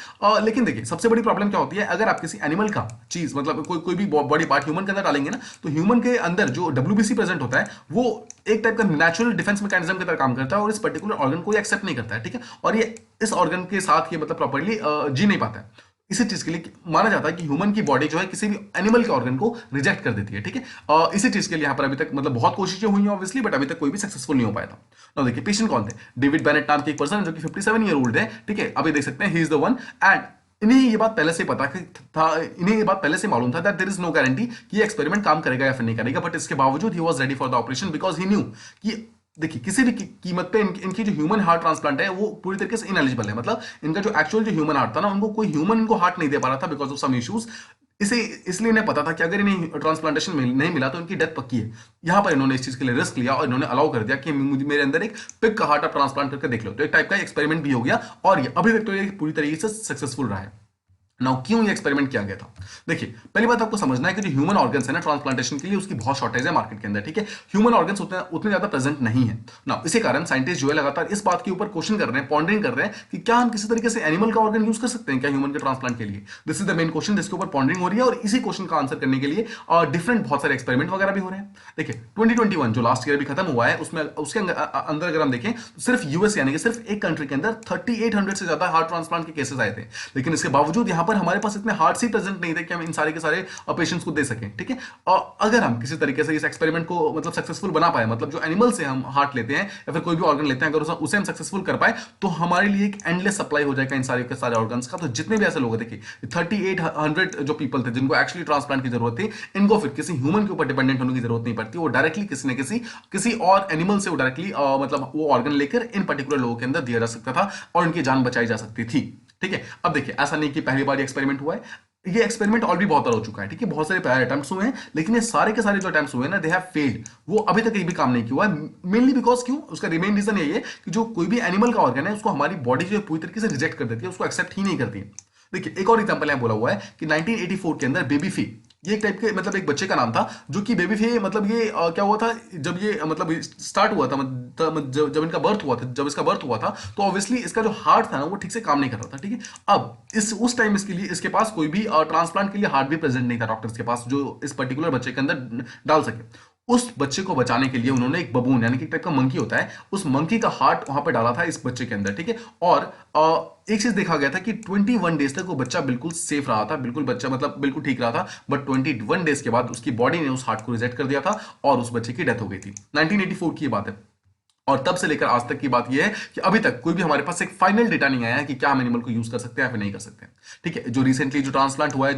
लेकिन देखिए सबसे बड़ी प्रॉब्लम क्या होती है, अगर आप किसी एनिमल का चीज मतलब कोई भी बॉडी पार्ट ह्यूमन के अंदर डालेंगे ना, तो ह्यूमन के अंदर जो डब्ल्यूबीसी प्रेजेंट होता है वो एक टाइप का नेचुरल डिफेंस मैकेनिज्म की तरह काम करता है और इस पर्टिकुलर ऑर्गन को एक्सेप्ट नहीं करता है। ठीक है, और ये इस ऑर्गन के साथ ये मतलब प्रॉपर्ली जी नहीं पाता है। इसी चीज के लिए माना जाता है कि ह्यूमन की बॉडी जो है किसी भी एनिमल के ऑर्गन को रिजेक्ट कर देती है। ठीक है, इसी चीज के लिए यहाँ पर अभी तक मतलब बहुत कोशिशें हुई हैं ऑब्वियसली, बट अभी तक कोई भी सक्सेसफुल नहीं हो पाया था। now देखिए पेशेंट कौन थे, डेविड बेनेट नाम के एक पर्सन जो कि 57 ईयर ओल्ड है। ठीक है, अभी देख सकते हैं he is the one, and इन्हें ये बात पहले से पता था, इन्हें ये बात पहले से मालूम था that there is no guarantee कि ये एक्सपेरिमेंट काम करेगा या फिर नहीं करेगा, बट इसके बावजूद he was ready for the operation because he new कि देखिए किसी भी कीमत पे इनकी जो ह्यूमन हार्ट ट्रांसप्लांट है वो पूरी तरीके से इनएलिजिबल है। मतलब इनका जो एक्चुअल जो ह्यूमन हार्ट था ना, उनको कोई ह्यूमन इनको हार्ट नहीं दे पा रहा था बिकॉज ऑफ सम इश्यूज। इसे इसलिए इन्हें पता था कि अगर इन्हें ट्रांसप्लांटेशन नहीं मिला तो इनकी डेथ पक्की है। यहां पर इन्होंने इस चीज के लिए रिस्क लिया और इन्होंने अलाउ कर दिया कि मेरे अंदर एक पिग का हार्ट आप ट्रांसप्लांट करके देख लो। तो एक टाइप का एक्सपेरिमेंट भी हो गया और ये अभी तक तो ये पूरी तरीके से सक्सेसफुल रहा है। नाउ क्यों ये एक्सपेरिमेंट किया गया था, देखिए पहली बात आपको समझना है कि जो ह्यूमन ऑर्गन्स है ना ट्रांसप्लांटेशन के लिए उसकी बहुत शॉर्टेज है मार्केट के अंदर। ठीक है, ह्यूमन ऑर्गन्स उतने ज्यादा प्रेजेंट नहीं है ना, इसी कारण साइंटिस्ट जो है लगातार इस बात के ऊपर क्वेश्चन कर रहे हैं, पॉन्डरिंग कर रहे हैं कि क्या हम किसी तरीके से एनिमल का ऑर्गन यूज कर सकते हैं क्या ह्यूमन के ट्रांसप्लांट के लिए। This is the main question जिसके ऊपर पॉन्डरिंग हो रही है और इसी क्वेश्चन का आंसर करने के लिए डिफरेंट बहुत सारे एक्सपेरिमेंट वगैरह भी हो रहे हैं। देखिए 2021 जो लास्ट ईयर भी खत्म हुआ है उसमें उसके अंदर अगर हम देखें तो सिर्फ यूएस यानी कि सिर्फ एक कंट्री के अंदर 3800 से ज्यादा हार्ट ट्रांसप्लांट के केसेस आए थे, लेकिन इसके बावजूद यहां पर हमारे पास इतने हार्ट से प्रेजेंट नहीं थे कि हम इन सारे के सारे पेशेंट्स को दे सकें। ठीक है, और अगर हम किसी तरीके से इस एक्सपेरिमेंट को मतलब सक्सेसफुल बना पाए, मतलब जो एनिमल से हम हार्ट लेते हैं या फिर कोई भी ऑर्गन लेते हैं, अगर उसे हम सक्सेसफुल कर पाए तो हमारे लिए एक एंडलेस सप्लाई हो जाएगा इन सारे के सारे ऑर्गन्स का। तो जितने भी ऐसे लोग देखिए 3800 जो पीपल थे जिनको एक्चुअली ट्रांसप्लांट की जरूरत थी, इनको फिर किसी ह्यूमन के ऊपर डिपेंडेंट होने की जरूरत नहीं पड़ती, वो डायरेक्टली किसी न किसी और एनिमल से वो डायरेक्टली मतलब वो ऑर्गन लेकर इन पर्टिकुलर लोगों के अंदर दिया जा सकता था और उनकी जान बचाई जा सकती थी। ठीक है, अब देखिए ऐसा नहीं कि पहली बार एक्सपेरिमेंट हुआ है, ये एक्सपेरिमेंट और भी बहुत बार हो चुका है। ठीक है, बहुत सारे पहले अटेम्प्ट्स हुए हैं, लेकिन ये सारे के सारे जो अटेम्प्ट्स हुए हैं ना, दे हैव फेल्ड, वो अभी तक एक भी काम नहीं किया है। मेनली बिकॉज क्यों, उसका रिमेन रीजन यही है कि जो कोई भी एनिमल का ऑर्गन है उसको हमारी बॉडी जो है पूरी तरीके से रिजेक्ट कर देती है, उसको एक्सेप्ट ही नहीं करती है। देखिए एक और एग्जांपल यहां बोला हुआ है कि 1984 के अंदर बेबी फी, ये एक टाइप के मतलब एक बच्चे का नाम था जो कि बेबी फी, मतलब ये क्या हुआ था जब ये मतलब स्टार्ट हुआ था, जब इनका बर्थ हुआ था, जब इसका बर्थ हुआ था तो ऑब्वियसली इसका जो हार्ट था ना वो ठीक से काम नहीं कर रहा था। ठीक है, अब उस टाइम इसके पास कोई भी ट्रांसप्लांट के लिए हार्ट भी प्रेजेंट नहीं था डॉक्टर्स के पास जो इस पर्टिकुलर बच्चे के अंदर डाल सके। उस बच्चे को बचाने के लिए उन्होंने एक बबून यानी कि टाइप का मंकी होता है, उस मंकी का हार्ट वहां पर डाला था इस बच्चे के अंदर। ठीक है, और एक चीज देखा गया था कि 21 डेज तक वो बच्चा बिल्कुल सेफ रहा था, बिल्कुल बच्चा मतलब बिल्कुल ठीक रहा था, बट 21 डेज के बाद उसकी बॉडी ने उस हार्ट को रिजेक्ट कर दिया था और उस बच्चे की डेथ हो गई थी। 1984 की बात है। और तब से लेकर आज तक की बात यह है कि अभी तक कोई भी हमारे पास एक फाइनल डेटा नहीं आया है कि क्या हम एनिमल को यूज कर सकते हैं या फिर नहीं कर सकते हैं। ठीक है, जो रिसेंटली जो ट्रांसप्लांट हुआ है,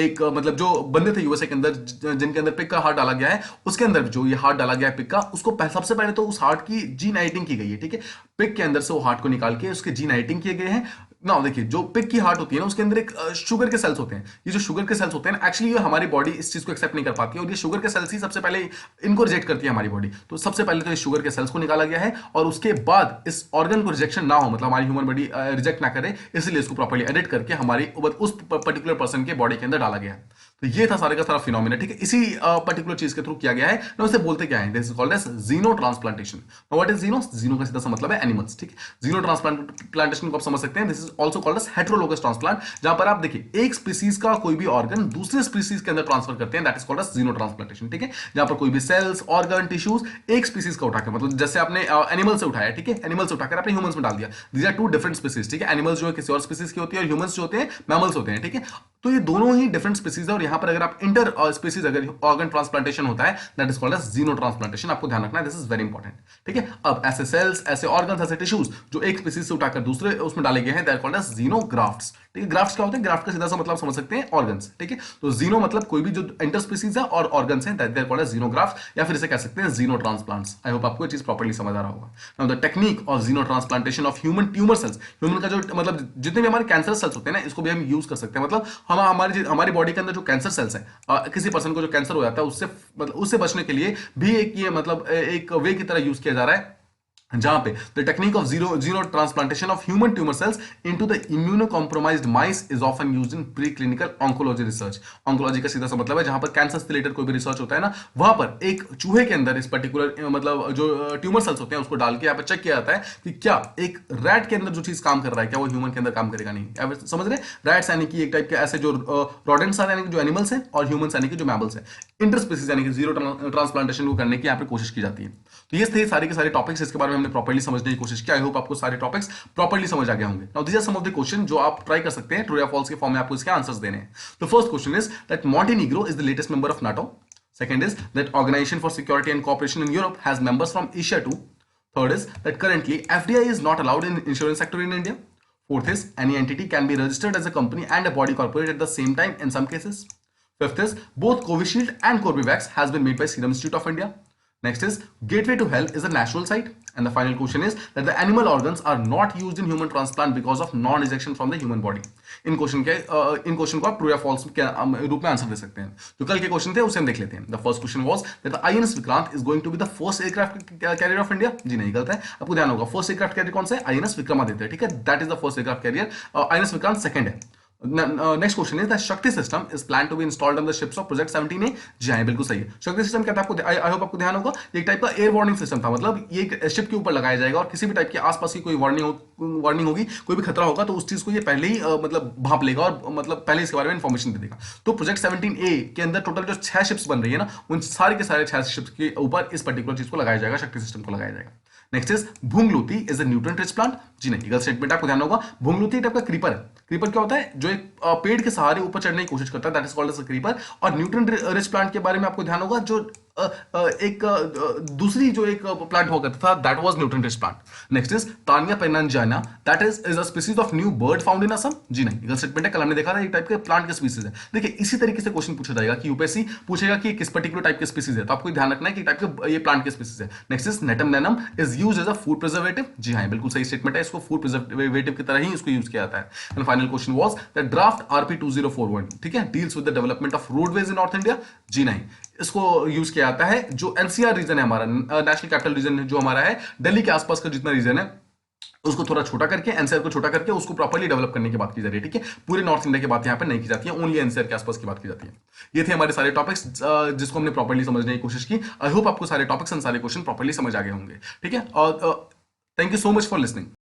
एक मतलब जो बंदे थे यूएसए के अंदर जिनके अंदर पिग का हार्ट डाला गया है, उसके अंदर जो ये हार्ट डाला गया है पिग का, उसको सबसे पहले तो उस हार्ट की जीन एडिटिंग की गई है। ठीक है, पिग के अंदर से वो हार्ट को निकाल के उसके जीन एडिटिंग किए गए हैं ना। देखिए, जो पिग की हार्ट होती है ना, उसके अंदर एक शुगर के सेल्स होते हैं। ये जो शुगर के सेल्स होते हैं ना, एक्चुअली ये हमारी बॉडी इस चीज को एक्सेप्ट नहीं कर पाती है, और ये शुगर के सेल्स ही सबसे पहले इनको रिजेक्ट करती है हमारी बॉडी। तो सबसे पहले तो इस शुगर के सेल्स को निकाला गया है, और उसके बाद इस ऑर्गन को रिजेक्शन ना हो, मतलब हमारी ह्यूमन बॉडी रिजेक्ट ना करे, इसलिए इसको प्रॉपर्ली एडिट करके हमारी उस पर्टिकुलर पर्सन के बॉडी के अंदर डाला गया है। तो ये था सारे का सारा फिनोमिना। ठीक है, इसी पर्टिकुलर चीज के थ्रू किया गया है ना। उसे बोलते क्या है, this is called as xenotransplantation. What is xeno? Xeno का सीधा सा मतलब है एनिमल्स। ठीक है, जीनो ट्रांसप्लांटेशन को आप समझ सकते हैं, this is also called as heterologous transplant, जहां पर आप देखिए एक स्पीसीज का कोई भी ऑर्गन दूसरे स्पीसीज के अंदर ट्रांसफर करते हैं, that is called as xenotransplantation. ठीक है, जहां पर कोई भी सेल्स, ऑर्गन, टिश्यूज एक स्पीसीज का उठाकर, मतलब जैसे आपने एनिमल से उठाया, ठीक है, एनिमल से उठाकर आपने ह्यूमंस में डाल दिया। These are two different species. ठीक है, एनिमल्स जो है किसी और स्पीसीज की होती है, और ह्यूमंस जो होते हैं मैमल्स होते हैं। ठीक है, तो ये दोनों ही डिफरेंट स्पीसीज है, और यहां पर अगर आप इंटर स्पीसीज अगर ऑर्गन ट्रांसप्लांटेशन होता है, that is called as xenotransplantation. आपको ध्यान रखना है, दिस इज वेरी इंपॉर्टेंट। ठीक है, अब ऐसे सेल्स, ऐसे ऑर्गन्स, ऐसे टिश्यूज जो एक स्पीसीज से उठाकर दूसरे उसमें डाले गए हैं, दैट कॉल्ड एज जीनोग्राफ्ट्स। ठीक है, ग्राफ्ट्स क्या होते हैं? ग्राफ्ट का सीधा सा मतलब समझ सकते हैं ऑर्गन्स। ठीक है, तो जीनो मतलब कोई भी जो इंटर स्पीसीज है और ऑर्गन्स हैं, दैट कॉल्ड एज जीनोग्राफ्ट्स, या फिर इसे कह सकते हैं जीनो ट्रांसप्लांट्स। आई होप आपको ये चीज प्रॉपर्ली समझ आ रहा होगा। Now the technique of xenotransplantation of human tumour cells, human का जो मतलब जितने भी हमारे कैंसर सेल्स होते हैं ना, इसको भी हम यूज कर सकते हैं। मतलब हम हमारी बॉडी के अंदर जो कैंसर सेल्स हैं, किसी पर्सन को जो कैंसर हो जाता है, उससे मतलब उससे बचने के लिए भी एक ये मतलब एक वे की तरह यूज किया जा रहा है, जहां पे the technique of xenotransplantation of human tumour cells into the immunocompromised mice is often used in preclinical oncology research. Oncology का सीधा सा मतलब है जहां पर कैंसर से रिलेटेड कोई भी रिसर्च होता है ना, वहां पर एक चूहे के अंदर इस पर्टिकुलर मतलब जो ट्यूमर सेल्स होते हैं उसको डाल के यहाँ पर चेक किया जाता है कि क्या एक रैट के अंदर जो चीज काम कर रहा है, क्या वो ह्यूमन के अंदर काम करेगा नहीं। समझ रहे? रैट्स यानी कि एक टाइप के ऐसे जो रोडेंट्स यानी कि जो एनिमल्स हैं, और ह्यूमंस यानी कि जो मैमल्स हैं, इंटरस्पीसीज यानी कि जीरो ट्रांसप्लांटेशन को करने की यहाँ पे कोशिश की जाती है। तो ये थे सारे के सारे टॉपिक्स, इसके बारे में हमने प्रॉपर्ली समझने की कोशिश की। आई होप आपको सारे टॉपिक्स प्रॉपर्ली समझ आ गए होंगे। Now this are some of the question जो आप ट्राई कर सकते हैं, ट्रू या फॉल्स के फॉर्म में आपको इसके आंसर्स देने हैं। तो first question is that Montenegro is the latest member of NATO. Second is that Organization for Security and Cooperation in Europe has members from Asia too. Third is that currently FDI is not allowed in insurance sector in India. Fourth is any entity can be registered as a company and a body corporate at the same time in some cases. Fifth is both Covishield and Corbevax has been made by Serum Institute of India. Next is Gateway to Health is a national site. And the final question is that the animal organs are not used in human transplant because of non-rejection from the human body. In question को आप ट्रू या फॉल्स के रूप में आंसर दे सकते हैं। जो कल के क्वेश्चन थे उसे हम देख लेते हैं। The first question was that the INS Vikrant is going to be the first aircraft carrier of India. जी नहीं, गलत है। आपको ध्यान होगा फर्स्ट एयरक्राफ्ट कैरियर कौन सा है? आईएनएस विक्रमादित्य। ठीक है, that is the first aircraft carrier. INS Vikrant second है। Next question is the Shakti system is plan to be installed on the ships of project 17A। जी हाँ, बिल्कुल सही है। शक्ति सिस्टम क्या था? आपको आई होप आपको ध्यान होगा, एक टाइप का एयर वार्निंग सिस्टम था। मतलब ये शिप के ऊपर लगाया जाएगा, और किसी भी टाइप के आसपास की कोई वार्निंग होगी, कोई भी खतरा होगा, तो उस चीज को ये पहले ही मतलब भाप लेगा, और मतलब पहले इसके बारे में इंफॉर्मेशन दे देगा। तो प्रोजेक्ट 17A के अंदर टोटल जो 6 शिप्स बन रही है ना, उन सारे के सारे 6 शिप्स के ऊपर इस पर्टिकुलर चीज को लगाया जाएगा, शक्ति सिस्टम को लगाया जाएगा। नेक्स्ट इज भूंगलूती is a nutrient rich plant. जी नहीं, गलत स्टेटमेंट। आपको ध्यान होगा भूंगलूती टाइप का क्रीपर है। क्रीपर क्या होता है? जो एक पेड़ के सहारे ऊपर चढ़ने की कोशिश करता है, that is called as a creeper. और न्यूट्रिएंट रिच प्लांट के बारे में आपको ध्यान होगा, जो दूसरी जो एक प्लांट हुआ करता था, that was nutrient rich plant. Next is तानिया पेनांजाना, that is a species of new bird found in Assam. जी नहीं, गलत स्टेटमेंट है। कल हमने देखा था एक टाइप के प्लांट के स्पीसीज है। देखिए, इसी तरीके से क्वेश्चन पूछा जाएगा कि यूपीएससी पूछेगा कि किस पर्टिकुलर टाइप के स्पीसीज है, तो आपको ध्यान रखना है कि टाइप के ये प्लांट के स्पीसीज है। Next is Gnetum gnemon is used as a food preservative. जी हाँ, बिल्कुल सही स्टेटमेंट है। इसको फूड प्रिजर्वेटिव की तरह ही इसको यूज किया जाता है। And final question was the draft RP 2041, ठीक है, deals with the development of roadways in north India. जी नहीं, इसको यूज किया जाता है जो एनसीआर रीजन है हमारा, नेशनल कैपिटल रीजन जो हमारा है, दिल्ली के आसपास का जितना रीजन है, उसको थोड़ा छोटा करके, एनसीआर को छोटा करके उसको प्रॉपर्ली डेवलप करने की बात की जा रही है। ठीक है, पूरे नॉर्थ इंडिया की बात यहाँ पे नहीं की जाती है, ओनली एनसीआर के आसपास की बात की जाती है। ये थे हमारे सारे टॉपिक्स जिसको हमने प्रॉपर्ली समझने की कोशिश की। आई होप आपको सारे टॉपिक्स एंड सारे क्वेश्चन प्रॉपर्ली समझ आ गए होंगे। ठीक है, और thank you so much for listening.